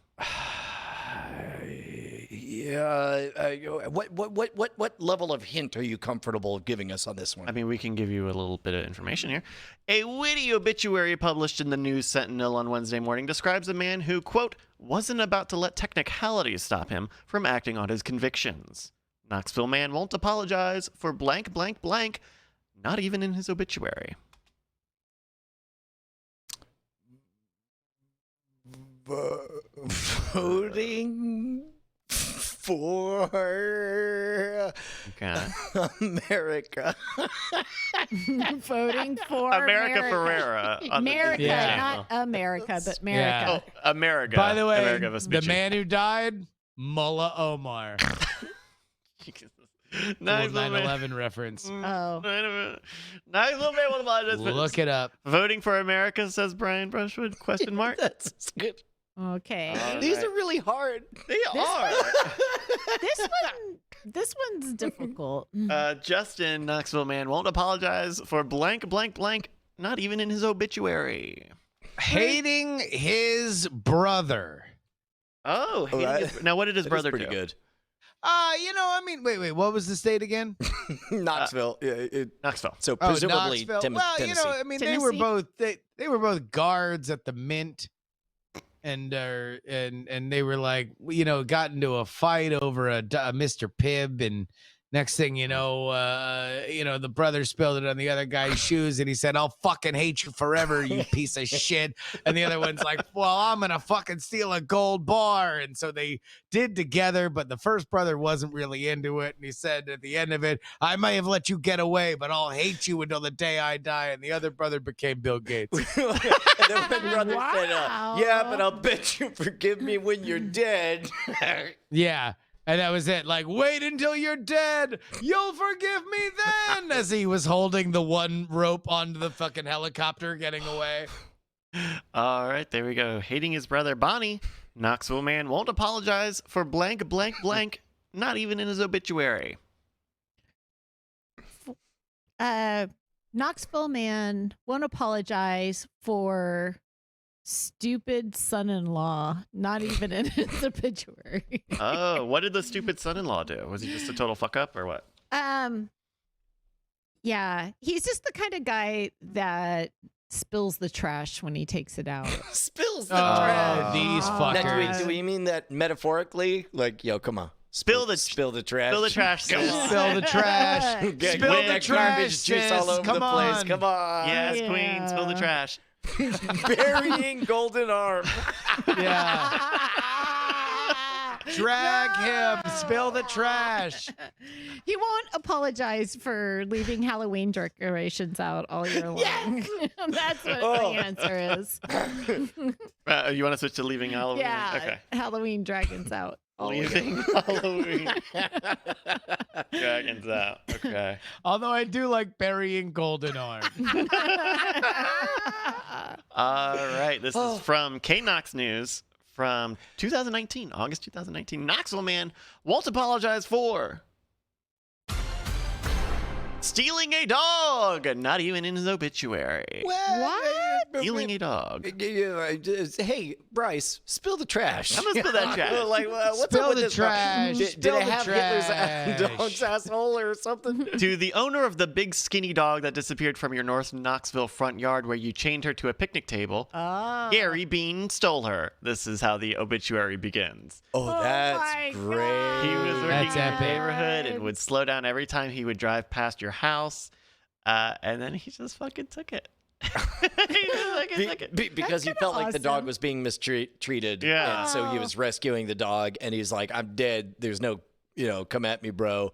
Yeah. What level of hint are you comfortable giving us on this one?
I mean, we can give you a little bit of information here. A witty obituary published in the News Sentinel on Wednesday morning describes a man who, quote, wasn't about to let technicalities stop him from acting on his convictions. Knoxville man won't apologize for blank, blank, blank, not even in his obituary.
Voting for
Okay.
America.
Voting for
America Ferrera. on the
America,
Disney
Yeah.
Channel.
not America, but America.
Yeah.
Oh, America.
By the way,
America
the
Vespucci.
man who died, Mullah Omar.
Nice
Little
little man.
9/11 reference.
Oh.
Nice little man will apologize.
Look it up.
Voting for America, says Brian Brushwood? Question mark.
That's good.
Okay.
These are really hard.
They are.
This one's difficult.
Justin, Knoxville man, won't apologize for blank, blank, blank, not even in his obituary.
Hating his brother.
Oh, hating
that-
his- now what did his
That is
brother
pretty
do?
good.
Wait, what was the state again?
Knoxville.
Knoxville.
So presumably
Knoxville.
Tennessee.
They were
Tennessee?
both guards at the Mint, and they were like, got into a fight over a Mr. Pibb, and next thing you know, the brother spilled it on the other guy's shoes, and he said, "I'll fucking hate you forever, you piece of shit." And the other one's like, "Well, I'm gonna fucking steal a gold bar." And so they did together, but the first brother wasn't really into it, and he said at the end of it, "I may have let you get away, but I'll hate you until the day I die." And the other brother became Bill Gates.
And then my brother said,
Wow.
"Yeah, but I'll bet you forgive me when you're dead."
Yeah. And that was it. Like, wait until you're dead. You'll forgive me then. As he was holding the one rope onto the fucking helicopter getting away.
All right, there we go. Hating his brother, Bonnie. Knoxville man won't apologize for blank, blank, blank, not even in his obituary.
Knoxville man won't apologize for stupid son-in-law, not even in his obituary.
Oh, what did the stupid son-in-law do? Was he just a total fuck up or what?
Yeah, he's just the kind of guy that spills the trash when he takes it out.
Spills the
Oh,
trash.
these
Now,
fuckers.
Do we mean that metaphorically? Like, yo, come on.
Spill the
Spill the trash.
Spill the trash,
Come
sis.
on.
Spill the trash.
Get
Spill
that
the trash,
garbage juice all
sis.
over
Come
the place.
on.
Come on.
Yes,
Yeah.
queen, spill the trash.
Burying golden arm.
Yeah. Drag him.
No.
Spill the trash.
He won't apologize for leaving Halloween decorations out all year long.
Yes!
That's what
Oh.
my answer is.
You want to switch to leaving Halloween?
Yeah,
Okay.
Halloween dragons out. all year.
Leaving Halloween. Dragons out. Okay.
Although I do like burying Golden Arm.
All right. This
Oh.
is from K-Knox News from 2019, August 2019. Knoxville man won't apologize for stealing a dog. Not even in his obituary.
What?
Stealing a dog.
Hey, Bryce, spill the trash.
I'm gonna spill that trash.
Like, what's
Spill
up with
the
this?
trash.
Did
Spill
it
the
have Hitler's
trash.
dog's asshole or something?
To the owner of the big skinny dog that disappeared from your North Knoxville front yard where you chained her to a picnic table,
Oh.
Gary Bean stole her. This is how the obituary begins.
Oh,
my
that's great.
God.
He was working
That's
in the
epic.
neighborhood and would slow down every time he would drive past your house. And then he just fucking took it. He just fucking took it.
Because he
That's
felt
kinda
like the dog
awesome.
was being mistreated.
Yeah.
And so he
Oh.
was rescuing the dog, and he's like, I'm dead. There's no, come at me, bro.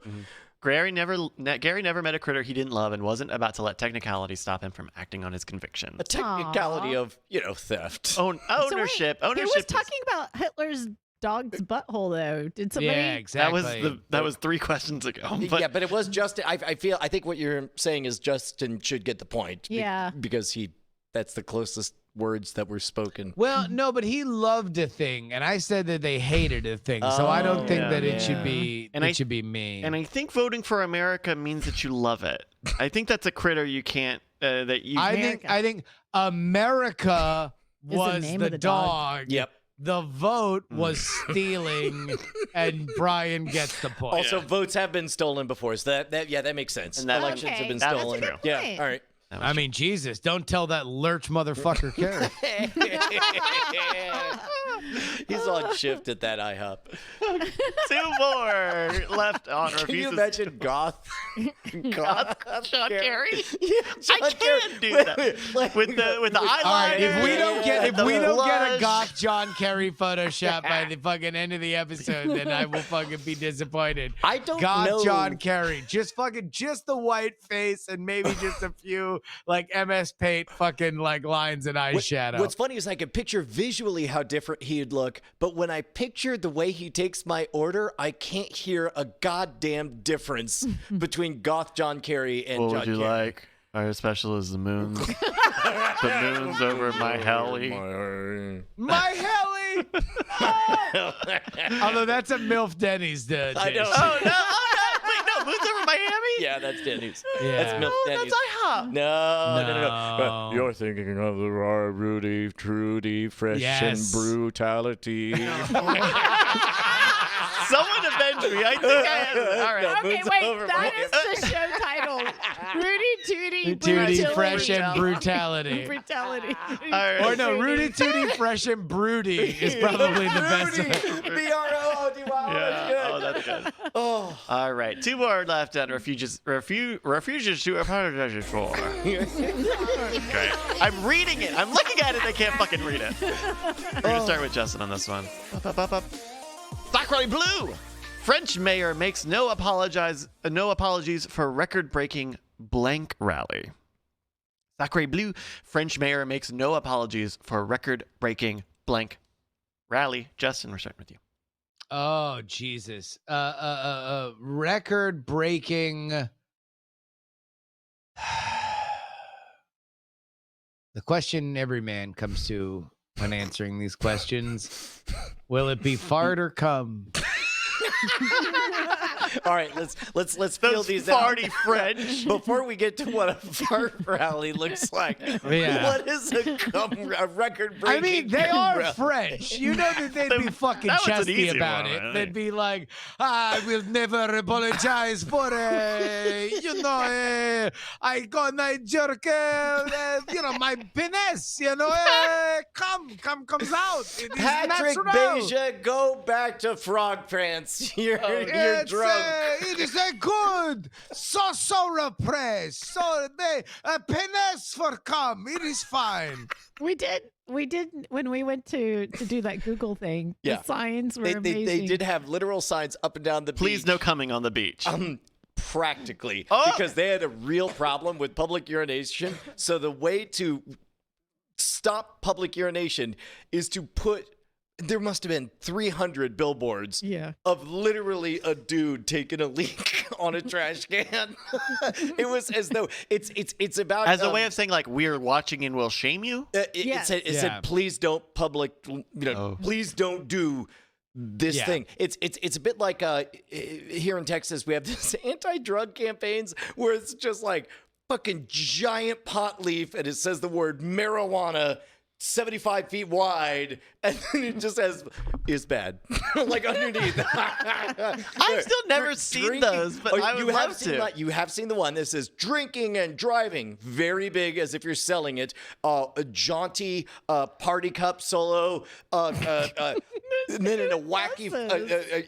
Gary never met a critter he didn't love and wasn't about to let technicality stop him from acting on his conviction.
A technicality
Aw.
of, theft.
Ownership.
So wait,
Ownership.
He was
is-
talking about Hitler's dog's butthole, though. Did somebody?
Yeah, exactly.
that was 3 questions ago. But
Yeah, but it was Justin. I think what you're saying is Justin should get the point.
Yeah.
Because that's the closest words that were spoken.
Well, no, but he loved a thing, and I said that they hated a thing. So I don't think
yeah.
that it should
Yeah.
be.
And
it
I-
should be me.
And I think voting for America means that you love it. I think that's a critter you can't. That you.
I think America
Is the
was
name
the
of the dog.
dog.
Yep.
The vote was stealing, and Brian gets the point.
Also, votes have been stolen before, so that makes sense.
And that-
Elections
Okay,
have been
that's a
stolen.
good
Yeah.
point.
All right.
That was
I mean, Jesus, don't tell that lurch motherfucker Carrie.
He's on shift at that IHOP.
2 more left on
Can you
refuses.
imagine Goth?
John Kerry?
Yeah,
I can't do that. with the eyeliner.
All right, if we don't get
the
a
blush.
goth John Kerry Photoshop by the fucking end of the episode, then I will fucking be disappointed.
I don't
Goth
know.
John Kerry, just the white face and maybe just a few like MS Paint fucking like lines and eyeshadow.
What's funny is I can picture visually how different he'd look, but when I picture the way he takes my order, I can't hear a goddamn difference between Goth John Kerry and
What
John
would you
Kerry.
like? Our special is the moons. The moons over my heli.
My heli. Although that's a MILF Denny's
I know.
dish.
Oh no! Wait, no, moons over Miami.
Yeah, that's Denny's.
Yeah.
That's Milf
Oh,
Denny's.
that's IHOP.
No.
No.
You're thinking of the raw, Rudy, Trudy, fresh
Yes.
and brutality.
Someone avenge me. I think I am. All right.
Okay,
Moon's
wait.
over,
That
boy.
is the show title. Rudy Tooty
Tooty,
Brutality.
fresh and brutality.
Brutality.
All right.
Or no, Rudy Tooty, fresh and broody is probably the best one.
B-R-O-O-D-Y.
Yeah. Oh, that's good.
Oh.
All right. 2 more left on refuges to apologize for. Okay. I'm reading it. I'm looking at it. I can't fucking read it. We're gonna start with Justin on this one. Black Rally Blue. French mayor makes no apologies for record-breaking blank rally. Sacre Bleu. French mayor makes no apologies for record-breaking blank rally. Justin, we're starting with you.
Oh Jesus! Record-breaking. The question every man comes to when answering these questions: will it be fart or cum?
All right, let's feel
Those
these out.
farty French.
Before we get to what a fart rally looks like,
Yeah.
what is a record breaking?
I mean, they are French. You know that they'd be fucking
That was an
chesty
easy
about
one,
it.
I
They'd
think.
be like, I will never apologize for, I got my jerk, my penis, comes out. It is
Patrick
natural.
Beja, go back to frog pants. You're
It's,
drunk.
it is a good so repressed. So a penis for cum. It is fine.
We did we did when we went to do that Google thing.
Yeah.
The signs were
They
amazing.
did have literal signs up and down the beach.
Please no coming on the beach.
Practically.
Oh!
Because they had a real problem with public urination. So the way to stop public urination is to put, there must have been 300 billboards
Yeah.
of literally a dude taking a leak on a trash can. It was as though it's about
As a way of saying, like, we're watching and we'll shame you?
it
Yes.
said
Yeah.
please don't please don't do this
Yeah.
thing. It's a bit like here in Texas we have this anti-drug campaigns where it's just like fucking giant pot leaf and it says the word marijuana 75 feet wide, and then it just has is bad like underneath.
I've still never seen those, but I would
you have
love
seen
to.
you have seen the one that says drinking and driving, very big, as if you're selling it. A jaunty party cup solo, and then in a wacky,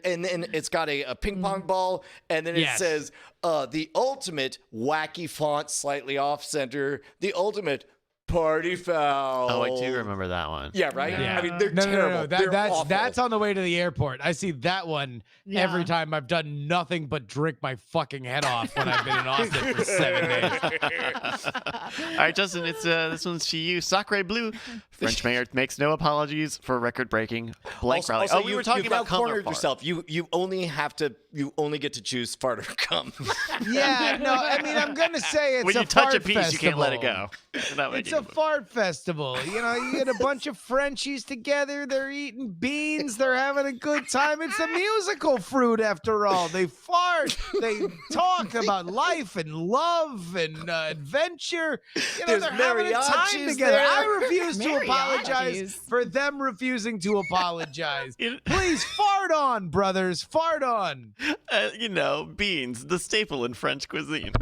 and then it's got a ping pong ball, and then it
Yes.
says the ultimate wacky font, slightly off center, the ultimate party foul.
Oh, I do remember that one.
Yeah, right.
Yeah.
I mean, they're
No,
terrible. They're
That's
awful.
that's on the way to the airport. I see that one every
Yeah.
time I've done nothing but drink my fucking head off when I've been in Austin for 7 days.
All right, Justin, it's this one's to you. Sacre Bleu. French mayor makes no apologies for record-breaking blank rally.
Also,
We were talking
you've
about
now cornered
fart.
yourself. You only get to choose fart or cum.
Yeah, no, I mean, I'm gonna say it's
When
a
you touch a
fart
piece,
festival.
you can't let it go. That way
It's
you
a
can-
fart festival. You know, you get a bunch of Frenchies together. They're eating beans. They're having a good time. It's a musical fruit, after all. They fart. They talk about life and love and adventure. You know,
There's
they're having a time
mariachis
together.
there.
I refuse to apologize
Mariachis.
for them refusing to apologize.
You-
Please fart on, brothers. Fart on.
beans, the staple in French cuisine.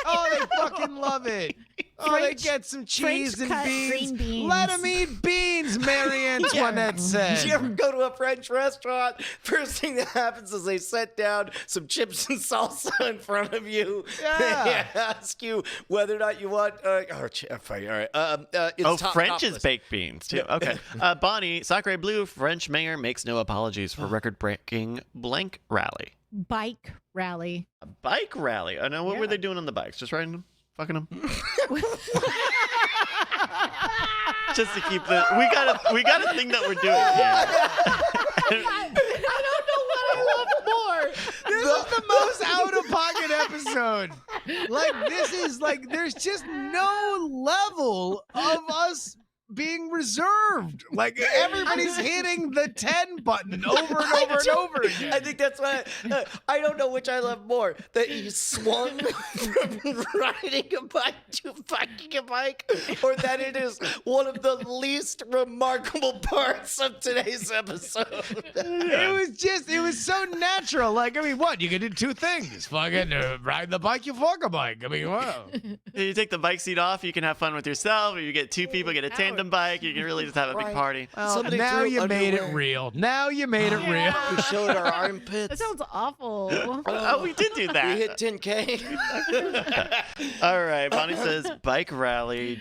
Oh, they fucking love it. Oh, they
French-
get some cheese
French
and
cut
beans.
green beans.
Let them eat beans, Marie Antoinette said.
Did you ever go to a French restaurant? First thing that happens is they set down some chips and salsa in front of you.
Yeah.
They ask you whether or not you want. All right. It's
French is
topless.
baked beans, too. Okay. Bonnie, Sacre Bleu, French mayor makes no apologies for record-breaking blank rally.
Bike rally.
A bike rally. I know. What were
Yeah.
they doing on the bikes? Just riding them? Fucking them? Just to keep the... We got a thing that we're doing here.
I don't know what I love more.
This is the most out-of-pocket episode. Like, this is like, there's just no level of us being reserved. Like, everybody's hitting the 10 button over and over and over again.
I think that's why I don't know which I love more. That he swung from riding a bike to biking a bike, or that it is one of the least remarkable parts of today's episode.
It was so natural. Like, I mean, what? You can do two things. Fucking ride the bike, you fuck a bike. I mean, wow.
You take the bike seat off, you can have fun with yourself. Or you get two people, get a tandem bike. You can really just have a big
Right.
party.
Somebody
Now
threw
you made it
underwear.
real. Now you made it real.
We showed our armpits.
That sounds awful.
Oh, we did do that.
We hit 10K.
All right. Bonnie says bike rally.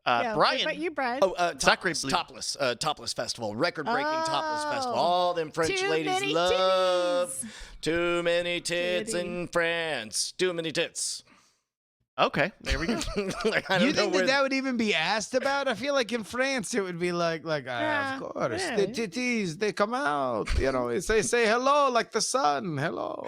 Yeah,
Brian.
What about you, Brian?
Sacre
Topless,
Bleu.
topless festival, record-breaking topless
Oh.
festival. All them French
Too
ladies
many
love.
titties.
Too many tits
Titty.
in France. Too many tits.
Okay. There we go.
Like, I don't
You
know
think
where-
that would even be asked about? I feel like in France it would be like
Yeah,
of course,
yeah.
the titties they come out. You know, they say hello like the sun. Hello.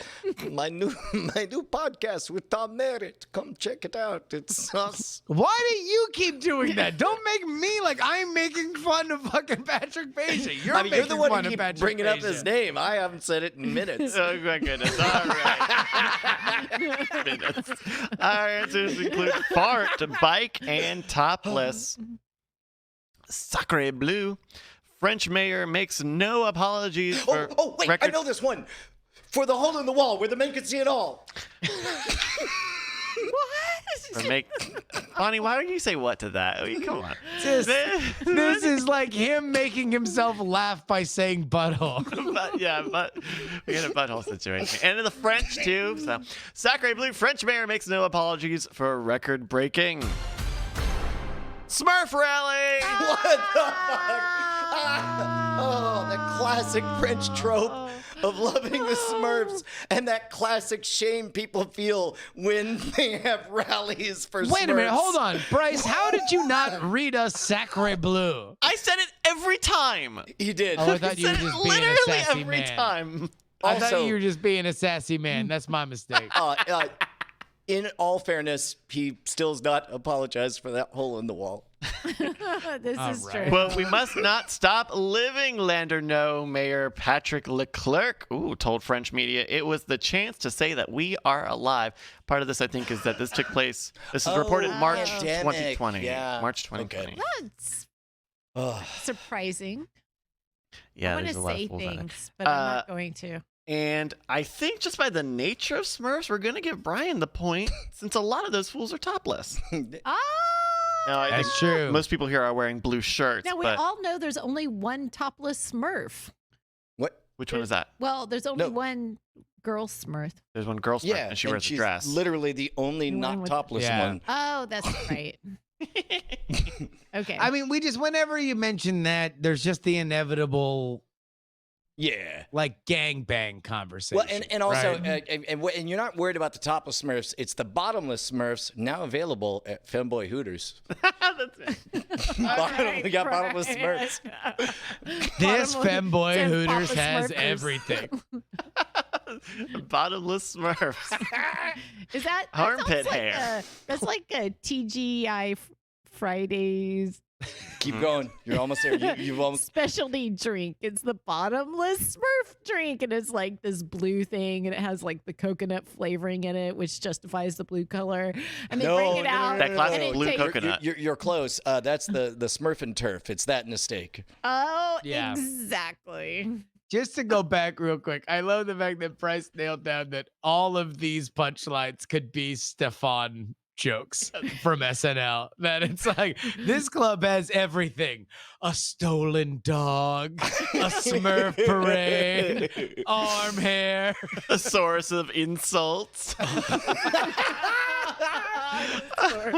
my new podcast with Tom Merritt. Come check it out. It's us.
Why do you keep doing that? Don't make me like I'm making fun of fucking Patrick Beja. You're
I mean, you're
making
the one
fun
who
of
keep
Patrick
bringing up
Beja.
his name. I haven't said it in minutes.
Oh, my goodness. All right. Minutes. Our answers include fart, bike, and topless. Sacre Bleu. French mayor makes no apologies for
Wait,
record...
I know this one. For the hole in the wall where the men can see it all.
for make... Bonnie, why don't you say what to that? I mean, come on.
This is like him making himself laugh by saying butthole.
but we got a butthole situation. And in the French, too. So, Sacre Bleu, French mayor makes no apologies for record breaking. Smurf rally.
What the fuck? Oh, the classic French trope of loving the Smurfs, and that classic shame people feel when they have rallies for Smurfs.
Wait a minute, hold on. Bryce, how did you not read us Sacre Bleu?
I said it every time.
He did.
Oh, I thought you were
Said it
just being a
literally
sassy
every
man.
time.
I thought
Also-
you were just being a sassy man. That's my mistake.
In all fairness, he still's not apologized for that hole in the wall.
This
All
is
right.
true.
Well, we must not stop living, Landerneau. Mayor Patrick Leclerc told French media it was the chance to say that we are alive. Part of this, I think, is that this took place. This is reported March
pandemic.
2020.
Yeah.
March 2020.
Okay.
That's
Ugh.
surprising.
Yeah,
I want
there's
to
a lot
say
of fools out there.
things, but I'm not going to.
And I think just by the nature of Smurfs, we're going to give Brian the point since a lot of those fools are topless.
Ah!
No, I think
That's true.
most people here are wearing blue shirts.
Now we
but
all know there's only one topless Smurf.
What?
which one is that?
Well, there's only
No.
one girl Smurf.
There's one girl Smurf,
Yeah,
and she wears a
she's
dress.
literally the only
The one
not
with-
topless
Yeah.
one.
Oh, that's right. Okay.
I mean, we just, whenever you mention that, there's just the inevitable,
Yeah.
like, gangbang conversation.
Well, and also,
right?
and you're not worried about the topless Smurfs. It's the bottomless Smurfs now available at Femboy Hooters.
That's it.
We got bottomless Smurfs.
This femboy
says
Hooters
Papa
has
Smurfers.
everything.
Bottomless Smurfs.
Is that
Armpit
sounds like
hair.
that's like a TGI Fridays
Keep going. You're almost there. You've almost.
specialty drink. It's the bottomless Smurf drink, and it's like this blue thing, and it has like the coconut flavoring in it, which justifies the blue color. And they bring it out.
That classic
and it
blue
tastes-
coconut.
You're close. That's the Smurf and turf. It's that and a steak.
Oh,
Yeah.
exactly.
Just to go back real quick, I love the fact that Bryce nailed down that all of these punchlines could be Stefan jokes from SNL. That it's like, this club has everything: a stolen dog, a Smurf parade, arm hair.
A source of insults.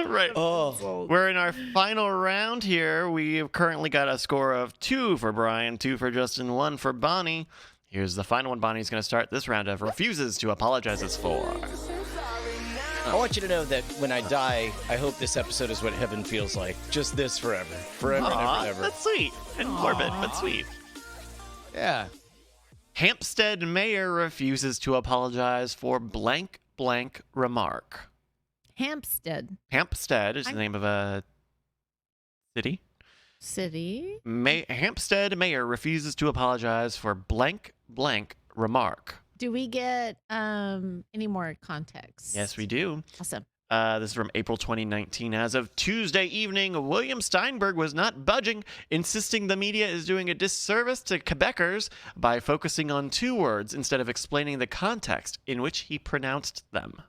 Right.
Oh.
We're in our final round here. We've currently got a score of 2 for Brian, 2 for Justin, 1 for Bonnie. Here's the final one Bonnie's going to start this round of refuses to apologizes for.
I want you to know that when I die, I hope this episode is what heaven feels like. Just this forever. Forever and
Aw,
ever and ever.
that's sweet and morbid, but sweet.
Yeah.
Hampstead mayor refuses to apologize for blank blank remark.
Hampstead
Hampstead is the
I'm-
name of a city.
City.
Hampstead mayor refuses to apologize for blank blank remark.
Do we get any more context?
Yes, we do.
Awesome.
This is from April 2019. As of Tuesday evening, William Steinberg was not budging, insisting the media is doing a disservice to Quebecers by focusing on 2 words instead of explaining the context in which he pronounced them.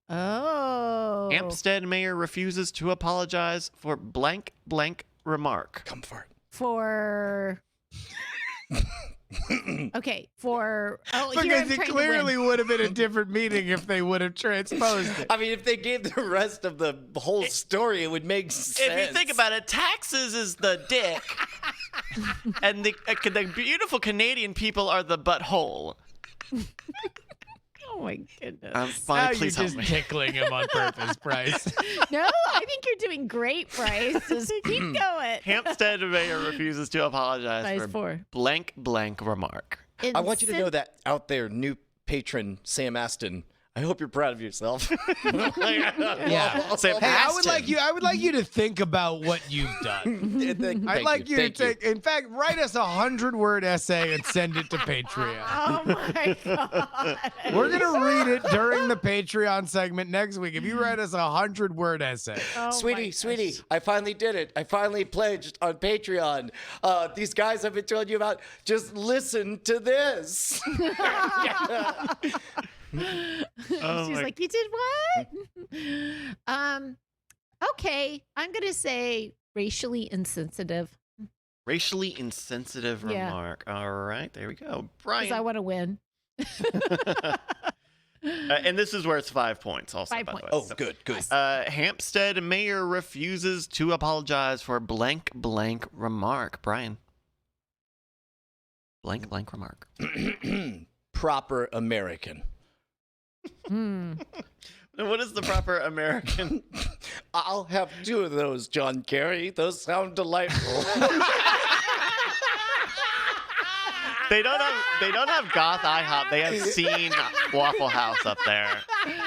Oh.
Hampstead mayor refuses to apologize for blank blank remark.
Comfort.
For. Okay, for here
Because
I'm
it
trying to
clearly
win.
would have been a different meeting if they would have transposed it.
I mean, if they gave the rest of the whole story, it would make sense.
If you think about it, taxes is the dick, and the beautiful Canadian people are the butthole.
Oh my goodness.
Now
Bonnie,
you're
please help
just
me.
tickling him on purpose, Bryce.
No, I think you're doing great, Bryce. Just keep going.
Hampstead mayor refuses to apologize
Size
for
4.
blank blank remark.
I want you to know that out there, new patron Sam Aston. I hope you're proud of yourself.
Yeah.
Sam
Hey, I
Aston.
would like you to think about what you've done. I'd like you to take, in fact, write us a 100-word essay and send it to Patreon.
Oh my god.
We're gonna read it during the Patreon segment next week. If you write us a 100-word essay,
Oh my
Sweetie,
gosh.
I finally did it. I finally pledged on Patreon. These guys I've been telling you about, just listen to this.
Oh
She's
my-
like, you did what? Okay, I'm gonna say racially insensitive
Racially insensitive
Yeah.
remark. All right, there we go.
because I
Brian.
want to win.
And this is where it's 5 points also,
5
by the way.
points.
Oh, good.
Hampstead mayor refuses to apologize for blank remark. Brian. Blank remark.
Proper American.
What is the proper American?
I'll have 2 of those, John Kerry. Those sound delightful.
They don't have Goth IHOP. They have Scene Waffle House up there,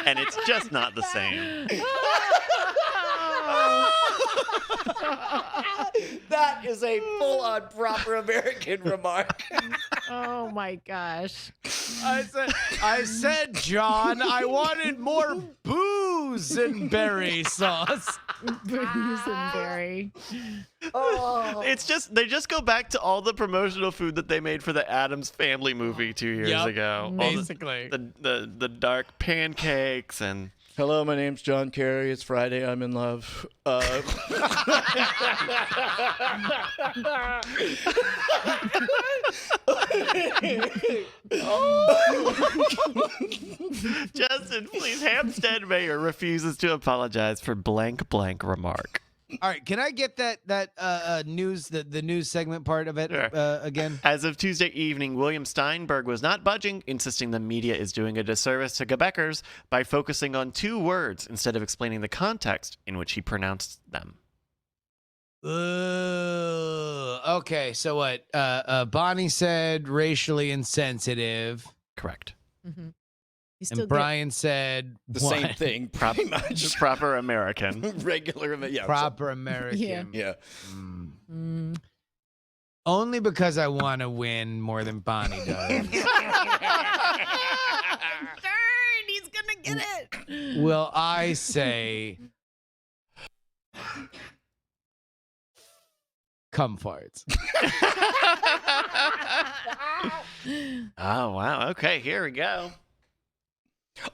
and it's just not the same.
That is a full-on proper American remark.
Oh my gosh.
I said, John, I wanted more booze and berry sauce.
Booze and berry.
Oh.
It's just they just go back to all the promotional food that they made for the Addams Family movie 2 years
Yep,
ago. All
basically.
the dark pancakes and.
Hello, my name's John Kerry. It's Friday. I'm in love.
Justin, please. Hampstead mayor refuses to apologize for blank remark.
All right, can I get that news the news segment part of it
Sure.
again?
As of Tuesday evening, William Steinberg was not budging, insisting the media is doing a disservice to Quebecers by focusing on 2 words instead of explaining the context in which he pronounced them.
Okay, so what? Bonnie said racially insensitive,
Correct.
Mm-hmm. You still
and Brian said
The
what?
same thing, pretty much.
Proper American.
Regular, yeah.
Proper American.
Yeah.
Yeah.
Mm. Only because I want to win more than Bonnie does.
Darn, he's gonna get it.
Will I say cum farts?
Oh, wow. Okay, here we go.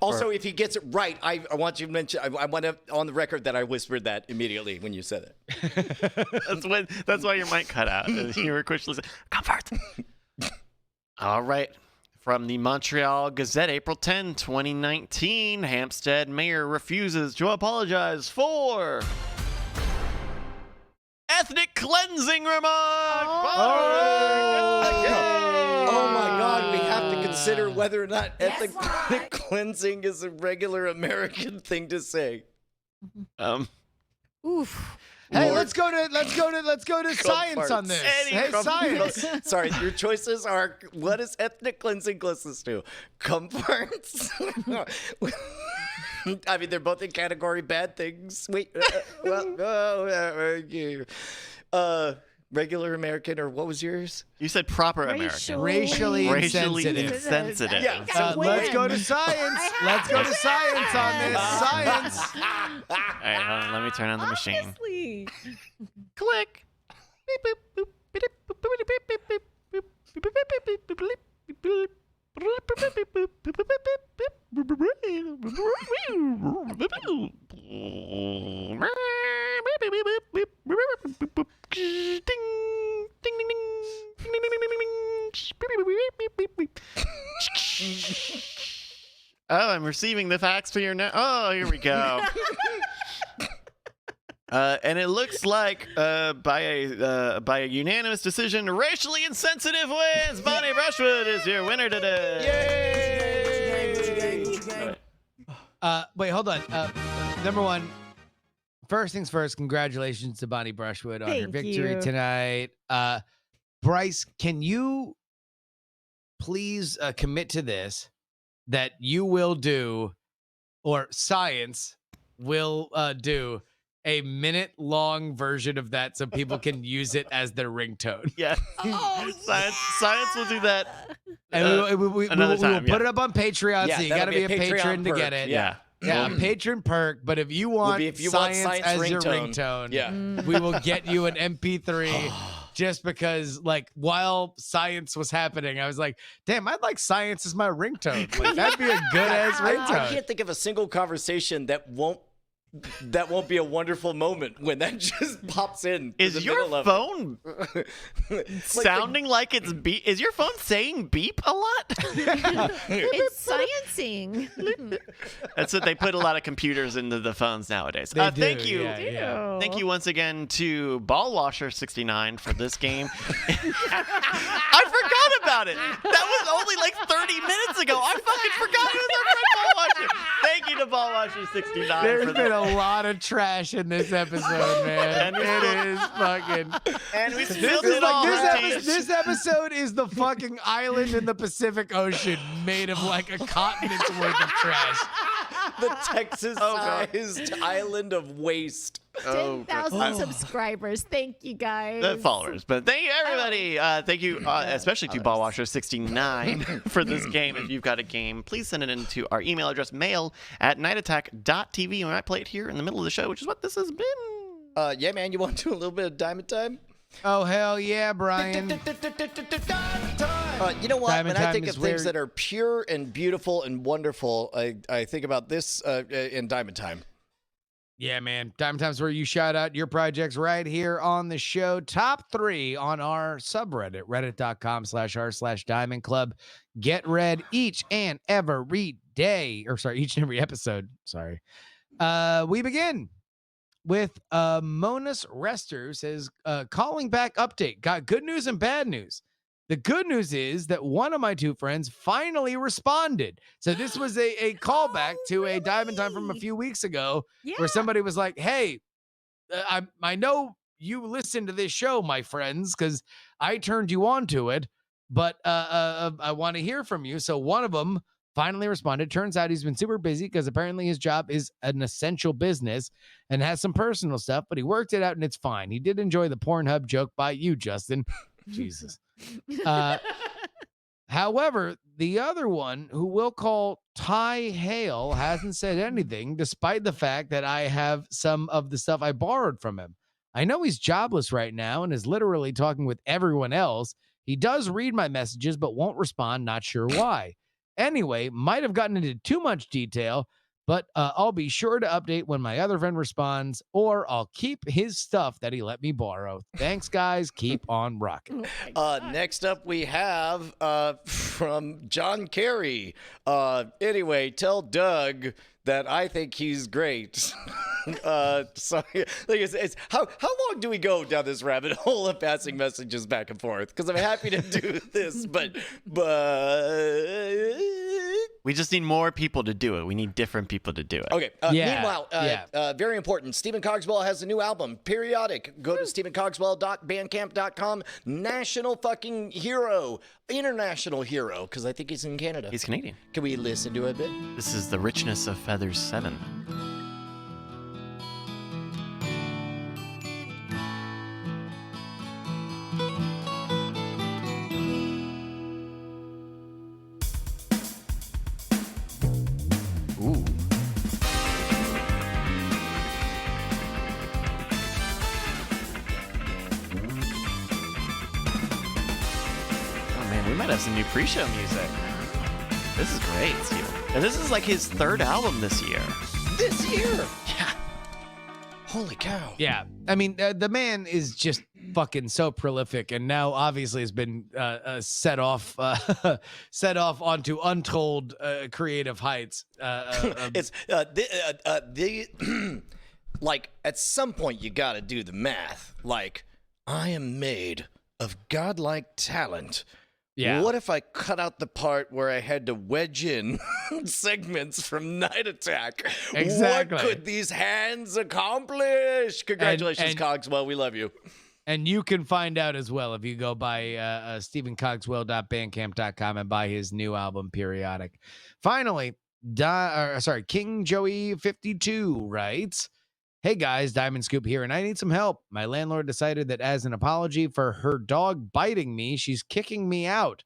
Also, if he gets it right, I want you to mention. I want to on the record that I whispered that immediately when you said it.
That's why your mic cut out. You were quickly saying, comfort. All right. From the Montreal Gazette, April 10, 2019, Hampstead mayor refuses to apologize for ethnic cleansing remark.
Oh my God, we have to consider whether or not ethnic cleansing is a regular American thing to say.
Oof.
Hey, let's go to science on this. Hey, science.
Sorry, your choices are what is ethnic cleansing closest to? Comforts? I mean, they're both in category bad things. Wait, regular American, or what was yours?
You said proper American.
Racially insensitive.
insensitive.
Yeah.
Let's go to science. Let's go to science on this. Science.
All right, hold on, let me turn on the machine.
Obviously.
Click. Beep, boop, boop, beep, boop, boop, beep, beep, beep, boop, beep, beep, beep, beep, beep, beep, beep. Oh, I'm receiving the fax for your now. Oh, here we go. And it looks like by a unanimous decision, racially insensitive wins. Bonnie Brushwood is your winner today.
Yay!
Wait, hold on. Number one, first things first, congratulations to Bonnie Brushwood on her
Thank
victory
you.
tonight. Bryce, can you please commit to this that you will do, or science will do, a minute-long version of that so people can use it as their ringtone?
Yeah.
Oh,
Science will do that.
And we will
another time,
put it up on Patreon,
Yeah,
so you
that'll
got to be a
Patreon
patron to
perk.
get it.
Yeah.
Yeah, a patron perk. But if you want,
if you want
science
science
as your
ringtone,
ringtone,
yeah.
we will get you an MP3 just because, like, while science was happening, I was like, damn, I'd like science as my ringtone. Like, that'd be a good ass
I
ringtone.
can't think of a single conversation that won't that won't be a wonderful moment when that just pops in.
Is your phone sounding like it's beep? Is your phone saying beep a lot?
It's sciencing.
That's what they put a lot of computers into the phones nowadays.
They do,
Thank you.
yeah.
Thank you once again to Ballwasher69 for this game. I forgot about it. That was only like 30 minutes ago. I fucking forgot it was our friend Ballwasher. Thank you to Ballwasher69
There's
for
been
this.
a lot of trash in this episode, man.
And
It is fucking.
And we
This
spilled
is
it all.
like this episode is the fucking island in the Pacific Ocean made of like a continent's worth of trash.
The Texas-sized island of waste.
10,000 subscribers. Thank you, guys.
The followers, but thank you everybody. Thank you, especially to Ballwasher69 for this game. If you've got a game, please send it in to our email address, mail@nightattack.tv. We might play it here in the middle of the show, which is what this has been.
Yeah, man, you want to do a little bit of Diamond Time?
Oh hell yeah, Brian!
You know what?
Diamond
When I
Time
think
is
of things
where-
that are pure and beautiful and wonderful, I think about this in Diamond Time.
Yeah, man. Diamond Time's where you shout out your projects right here on the show. Top 3 on our subreddit, reddit.com/r/Diamond Club. Get read each and every day, each and every episode. Sorry. We begin with Monus Rester says, calling back update. Got good news and bad news. The good news is that one of my 2 friends finally responded. So this was a callback to a Diamond Time from a few weeks ago where somebody was like, hey, I know you listen to this show, my friends, because I turned you on to it, but I want to hear from you. So one of them finally responded. Turns out he's been super busy because apparently his job is an essential business and has some personal stuff, but he worked it out and it's fine. He did enjoy the Pornhub joke by you, Justin. Jesus. However, the other one, who we'll call Ty Hale, hasn't said anything, despite the fact that I have some of the stuff I borrowed from him. I know he's jobless right now and is literally talking with everyone else. He does read my messages, but won't respond, not sure why. Anyway, might have gotten into too much detail, but I'll be sure to update when my other friend responds, or I'll keep his stuff that he let me borrow. Thanks, guys. Keep on rocking.
Next up, we have from John Kerry. Anyway, tell Doug that I think he's great. So it's how long do we go down this rabbit hole of passing messages back and forth? Because I'm happy to do this, but
We just need more people to do it. We need different people to do it.
okay.
Yeah,
Meanwhile, very important. Stephen Cogswell has a new album, Periodic. Go to stephencogswell.bandcamp.com. National fucking hero, international hero, because I think he's in Canada.
He's Canadian.
Can we listen to it a bit?
This is The Richness of Feathers 7. Ooh. Oh man, we might have some new pre-show music. This is great, Steven. And this is like his 3rd album this year.
This year.
Yeah.
Holy cow.
Yeah. I mean, the man is just fucking so prolific, and now obviously has been set off onto untold creative heights.
It's like at some point you got to do the math. Like, I am made of godlike talent.
Yeah.
What if I cut out the part where I had to wedge in segments from Night Attack?
Exactly.
What could these hands accomplish? Congratulations,
and-
Cogswell. We love you.
And you can find out as well if you go by stephencogswell.bandcamp.com and buy his new album, Periodic. Finally, King Joey 52 writes, hey guys, Diamond Scoop here, and I need some help. My landlord decided that as an apology for her dog biting me, she's kicking me out.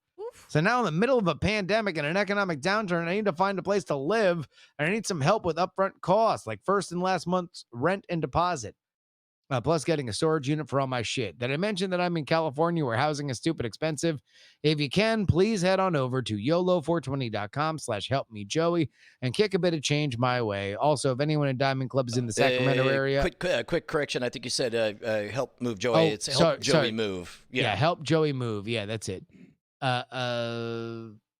So now in the middle of a pandemic and an economic downturn, I need to find a place to live, and I need some help with upfront costs, like first and last month's rent and deposit. plus getting a storage unit for all my shit. Did I mention that I'm in California where housing is stupid expensive? If you can, please head on over to YOLO420.com/helpmejoey and kick a bit of change my way. Also, if anyone in Diamond Club is in the Sacramento area.
Quick correction. I think you said help move Joey. It's help Joey move.
Yeah, help Joey move. Yeah, that's it.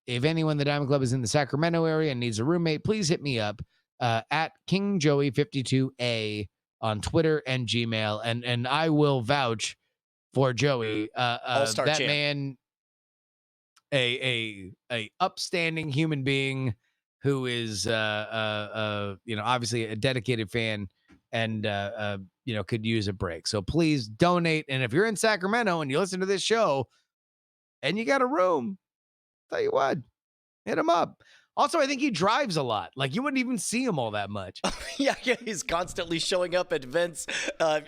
If anyone in the Diamond Club is in the Sacramento area and needs a roommate, please hit me up at KingJoey52A on Twitter and Gmail, and I will vouch for Joey.
All-star
that
champ.
man, a upstanding human being who is obviously a dedicated fan and could use a break. So please donate. And if you're in Sacramento and you listen to this show and you got a room, tell you what, hit him up. Also, I think he drives a lot. Like, you wouldn't even see him all that much.
Yeah, he's constantly showing up at events, and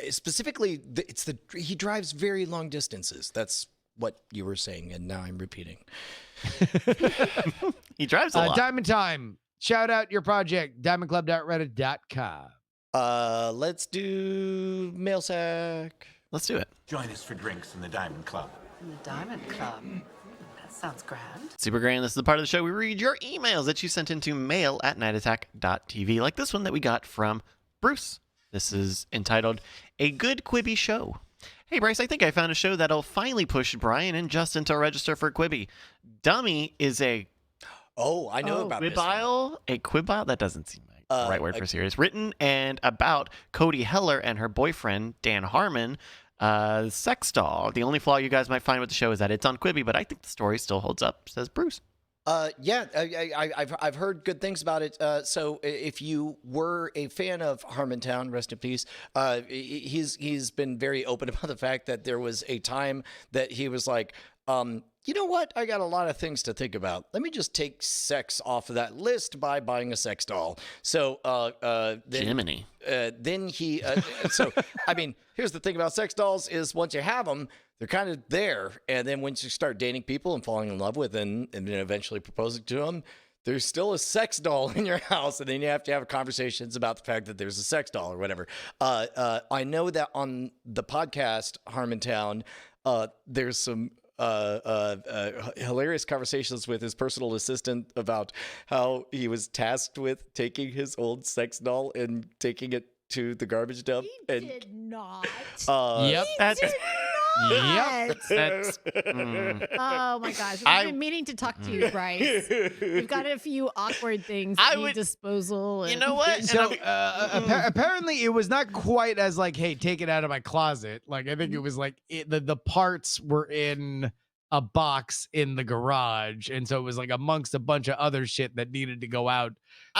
specifically, he drives very long distances. That's what you were saying, and now I'm repeating.
He drives a lot.
Diamond Time. Shout out your project, diamondclub.reddit.com.
Let's do mail sack.
Let's do it.
Join us for drinks in the Diamond Club.
In the Diamond Club. That sounds grand.
Super grand. This is the part of the show we read your emails that you sent into mail@nightattack.tv, like this one that we got from Bruce. This is entitled A Good Quibi Show. Hey, Bryce, I think I found a show that'll finally push Brian and Justin to register for Quibi. Dummy is a...
Oh, I know about this one.
Quibile? A Quibile? That doesn't seem like the right word for serious. Written and about Cody Heller and her boyfriend, Dan Harmon, sex doll. The only flaw you guys might find with the show is that it's on Quibi, but I think the story still holds up, says Bruce.
Yeah, I've heard good things about it. So if you were a fan of Harmontown, rest in peace, he's been very open about the fact that there was a time that he was like, you know what? I got a lot of things to think about. Let me just take sex off of that list by buying a sex doll. So
Jiminy.
Then he so I mean, here's the thing about sex dolls is once you have them, they're kind of there, and then once you start dating people and falling in love with them and then eventually proposing to them, there's still a sex doll in your house, and then you have to have conversations about the fact that there's a sex doll or whatever. I know that on the podcast Harmontown, there's some hilarious conversations with his personal assistant about how he was tasked with taking his old sex doll and taking it to the garbage dump.
He did not.
Yep.
That's...
Yep.
That's...
Oh my gosh. I've been meaning to talk to you, Bryce. We've got a few awkward things at disposal.
You know what?
So apparently it was not quite as like, hey, take it out of my closet. Like, I think it was like the parts were in a box in the garage, and so it was like amongst a bunch of other shit that needed to go out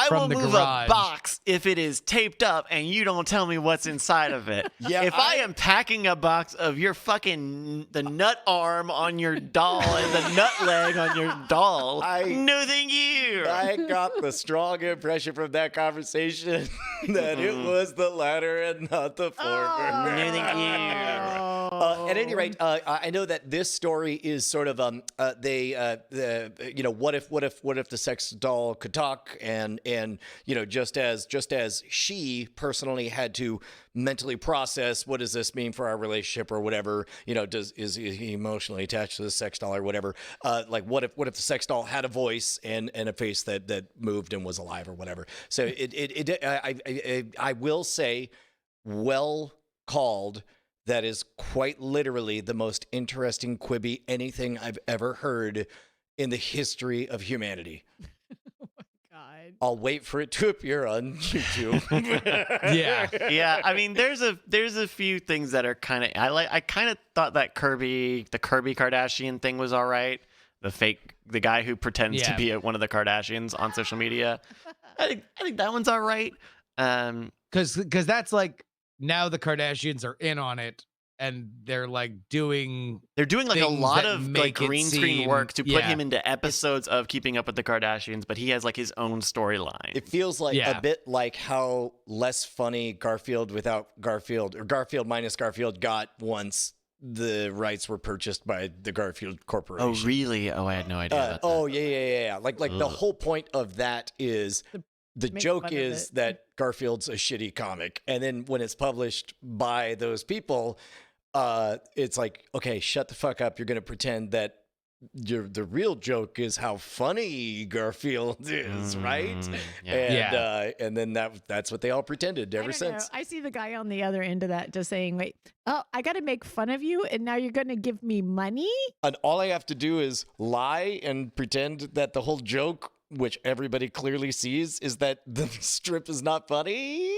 from the garage.
I will move a box if it is taped up and you don't tell me what's inside of it.
Yeah,
if I am packing a box of your the nut arm on your doll and the nut leg on your doll, no thank you.
I got the strong impression from that conversation that it was the latter and not the former.
No thank you.
At any rate, I know that this story is sort of what if the sex doll could talk and just as she personally had to mentally process what does this mean for our relationship or whatever, is he emotionally attached to the sex doll or whatever, like what if the sex doll had a voice and a face that moved and was alive or whatever. So I will say, well called. That is quite literally the most interesting Quibi anything I've ever heard in the history of humanity.
Oh my God.
I'll wait for it to appear on YouTube.
Yeah. I mean, there's a few things that are kind of I kind of thought that the Kirby Kardashian thing was all right. The guy who pretends to be one of the Kardashians on social media. I think that one's all right.
Because that's like, now the Kardashians are in on it, and they're like doing
a lot of like green screen work to put him into episodes of Keeping Up with the Kardashians, but he has like his own storyline.
It feels like a bit like how less funny Garfield without Garfield or Garfield minus Garfield got once the rights were purchased by the Garfield Corporation.
Oh, really? Oh, I had no idea about that.
Oh, yeah. Like the whole point of that is the
Make
joke
fun of
is
it.
that Garfield's a shitty comic, and then when it's published by those people, it's like, okay, shut the fuck up. You're going to pretend that the real joke is how funny Garfield is, right?
Yeah.
And then that's what they all pretended
I
ever
don't know.
since.
I see the guy on the other end of that just saying, wait, oh, I got to make fun of you and now you're going to give me money?
And all I have to do is lie and pretend that the whole joke, which everybody clearly sees, is that the strip is not funny.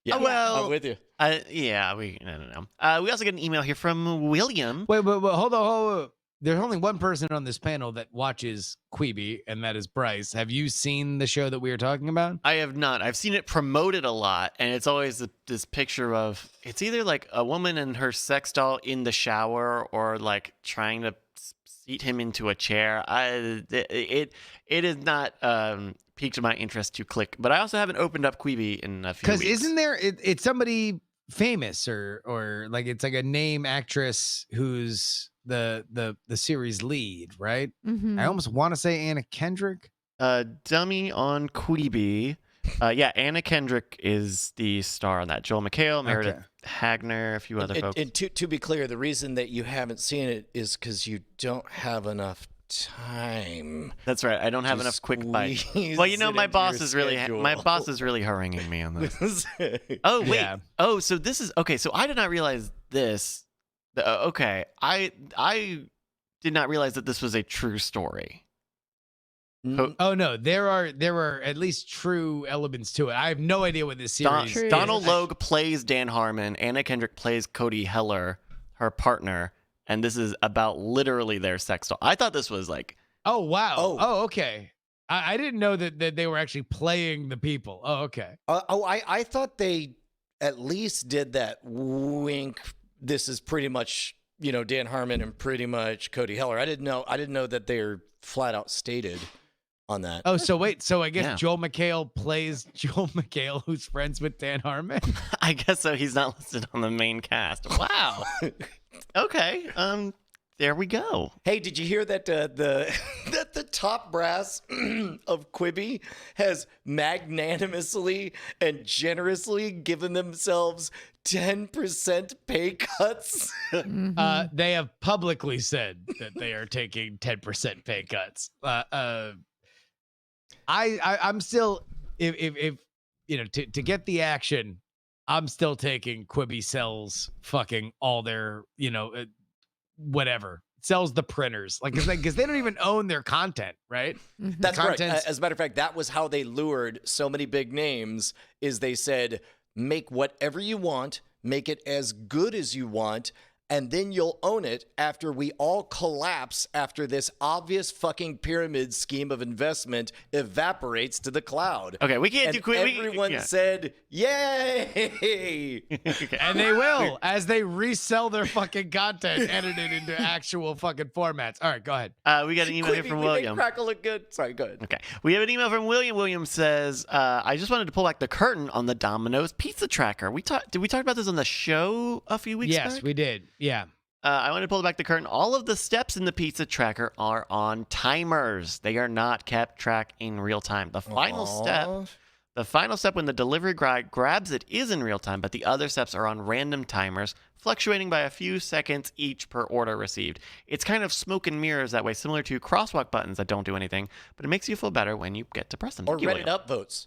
Yeah,
well,
I'm with you.
I don't know. We also get an email here from William.
Wait, hold on. There's only one person on this panel that watches Queeby, and that is Bryce. Have you seen the show that we are talking about?
I have not. I've seen it promoted a lot, and it's always this picture of it's either like a woman and her sex doll in the shower, or like trying to seat him into a chair. It is not piqued my interest to click, but I also haven't opened up Queeby in a few weeks.
Because isn't there? It's somebody famous or like it's like a name actress who's the series lead, right?
Mm-hmm.
I almost want to say Anna Kendrick.
Dummy on Queeby. Yeah, Anna Kendrick is the star on that. Joel McHale, Meredith Hagner, a few other folks.
And to be clear, the reason that you haven't seen it is because you don't have enough time.
That's right. I don't have enough quick bites.
squeeze
Well, you know,
it
my
into
boss
your
is really
schedule.
my boss is really haranguing me on this. Oh wait.
Yeah.
Oh, so this is okay. So I did not realize this. Okay, I did not realize that this was a true story.
Oh no, there are at least true elements to it. I have no idea what this series is.
Donald Logue plays Dan Harmon. Anna Kendrick plays Cody Heller, her partner, and this is about literally their sex doll. I thought this was like,
Oh wow.
Oh.
Oh, okay. I didn't know that they were actually playing the people. Oh, okay.
I thought they at least did that wink. This is pretty much, Dan Harmon and pretty much Cody Heller. I didn't know that they're flat out stated on that.
Oh, so wait. So I guess
Yeah.
Joel McHale plays Joel McHale, who's friends with Dan Harmon.
I guess so. He's not listed on the main cast. Wow. Okay. There we go.
Hey, did you hear that that the top brass of Quibi has magnanimously and generously given themselves 10% pay cuts?
They have publicly said that they are taking 10% pay cuts. I'm still if to get the action, I'm still taking Quibi sells fucking all their whatever, sells the printers, like because they don't even own their content, right?
That's correct.
content's-
As a matter of fact, that was how they lured so many big names. Is they said, make whatever you want, make it as good as you want, and then you'll own it after we all collapse after this obvious fucking pyramid scheme of investment evaporates to the cloud.
Okay, we can't
And
do quick.
everyone said, yay!
Okay.
And they will, as they resell their fucking content, edit it into actual fucking formats. All right, go ahead.
We got an email here
Quibi,
from
we make
William.
Crackle look good. Sorry, go ahead.
Okay. We have an email from William. William says, I just wanted to pull back the curtain on the Domino's pizza tracker. Did we talk about this on the show a few weeks
Yes,
back?
we did. Yeah.
I want to pull back the curtain. All of the steps in the pizza tracker are on timers. They are not kept track in real time. The final step when the delivery guy grabs it is in real time, but the other steps are on random timers, fluctuating by a few seconds each per order received. It's kind of smoke and mirrors that way, similar to crosswalk buttons that don't do anything, but it makes you feel better when you get to press them.
Or
Thank you,
Reddit
William.
upvotes.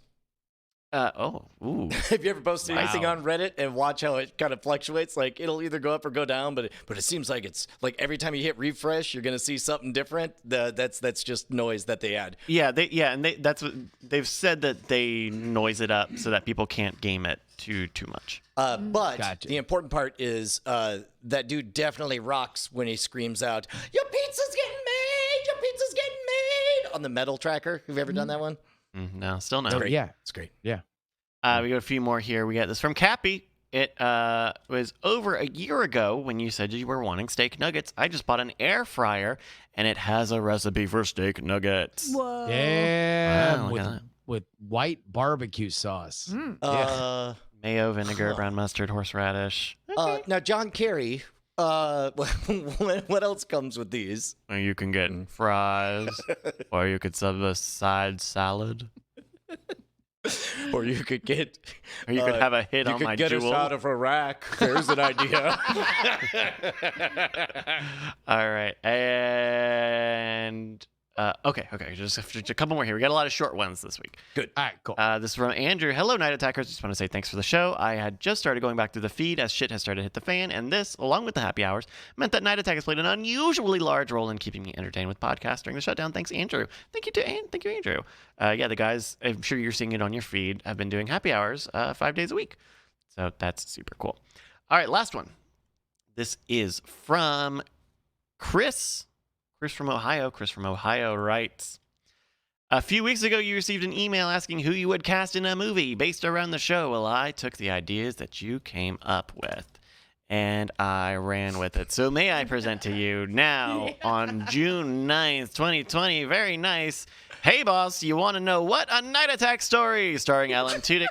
Ooh.
Have you ever posted anything
Wow.
on Reddit and watch how it kind of fluctuates? Like it'll either go up or go down, but it seems like it's like every time you hit refresh, you're gonna see something different. That's just noise that they add.
That's what they've said, that they noise it up so that people can't game it too much.
But
Gotcha.
the important part is that dude definitely rocks when he screams out, "Your pizza's getting made! Your pizza's getting made!" on the metal tracker. Have you ever done that one?
No, still no.
It's great.
Yeah.
It's great.
Yeah.
We got a few more here. We got this from Cappy. It was over a year ago when you said you were wanting steak nuggets. I just bought an air fryer, and it has a recipe for steak nuggets.
Whoa.
Yeah.
Wow, look at that.
with white barbecue sauce.
Uh,
Mayo, vinegar, brown mustard, horseradish.
Now, John Kerry, what else comes with these?
Or you can get fries, or you could sub a side salad.
Or you could get,
Or you could have a hit
you
on
could
my
get
jewel.
us out of Iraq. There's an idea.
All right, and okay, just a couple more here. We got a lot of short ones this week.
Good.
All right, cool.
This is from Andrew. Hello, Night Attackers. Just want to say thanks for the show. I had just started going back through the feed as shit has started to hit the fan, and this, along with the happy hours, meant that Night Attack has played an unusually large role in keeping me entertained with podcasts during the shutdown. Thanks, Andrew. Thank you, Andrew. Yeah, the guys, I'm sure you're seeing it on your feed, have been doing happy hours 5 days a week. So that's super cool. All right, last one. This is from Chris. Chris from Ohio. Chris from Ohio writes, a few weeks ago, you received an email asking who you would cast in a movie based around the show. Well, I took the ideas that you came up with, and I ran with it. So may I present to you now on June 9th, 2020, very nice, Hey Boss, you want to know what? A Night Attack Story, starring Alan Tudyk,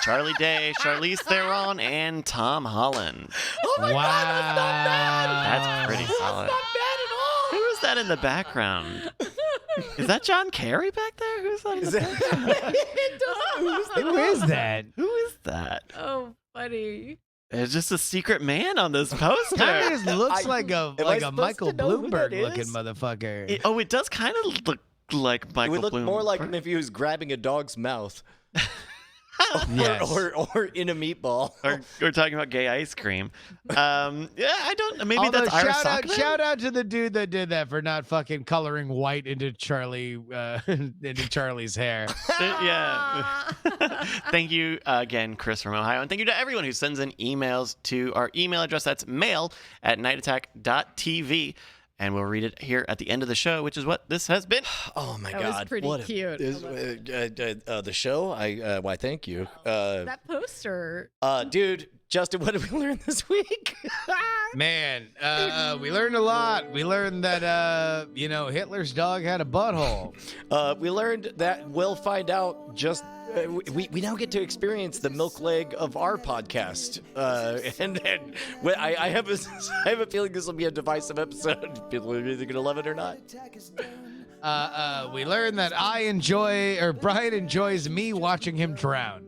Charlie Day, Charlize Theron, and Tom Holland.
Oh my God, that's not bad.
That's pretty solid.
That's not bad at all.
Who is that in the background? Is that John Kerry back there? Who's that in the background?
Who is that?
Who is that?
Oh, funny.
It's just a secret man on this poster.
Kind of just looks
I-
like a
am I
like a
supposed
Michael
to know who that
Bloomberg looking
is?
motherfucker.
It does kind of look like
It
Michael
would look
Bloom.
more like if he was grabbing a dog's mouth.
Yes.
or in a meatball.
or talking about gay ice cream. Yeah, I don't. Maybe
Although,
that's Ira
shout
Sockman?
shout out to the dude that did that for not fucking coloring white into into Charlie's hair.
Yeah. Thank you again, Chris from Ohio. And thank you to everyone who sends in emails to our email address. That's mail@nightattack.tv. And we'll read it here at the end of the show, which is what this has been.
Oh my
That
God!
was pretty
what
cute.
the show. Why? Thank you.
That poster.
Dude, Justin, what did we learn this week?
Man, we learned a lot. We learned that Hitler's dog had a butthole.
We learned that we'll find out just. We now get to experience the milk leg of our podcast, and I have a feeling this will be a divisive episode. People are either gonna love it or not.
We learned that Brian enjoys me watching him drown.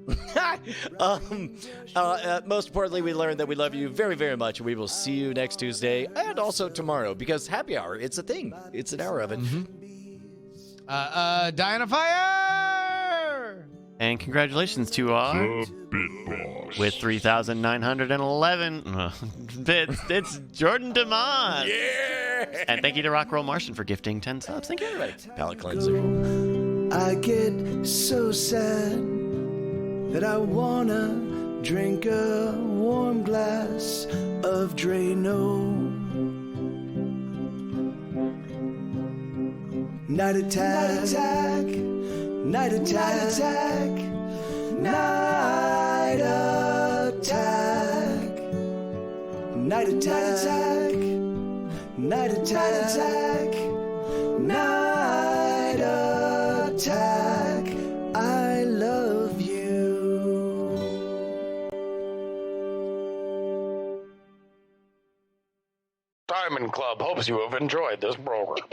Most importantly, we learned that we love you very, very much. We will see you next Tuesday and also tomorrow because happy hour, it's a thing. It's an hour of it.
Die on a fire!
And congratulations to our with 3,911 bits. It's Jordan DeMond.
Yeah!
And thank you to Rockroll Martian for gifting 10 subs. Thank you, everybody.
Palate cleanser.
I get so sad that I wanna drink a warm glass of Drano. Night attack, night attack, night attack, night attack, night attack, night attack. I love you.
Diamond Club hopes you have enjoyed this program.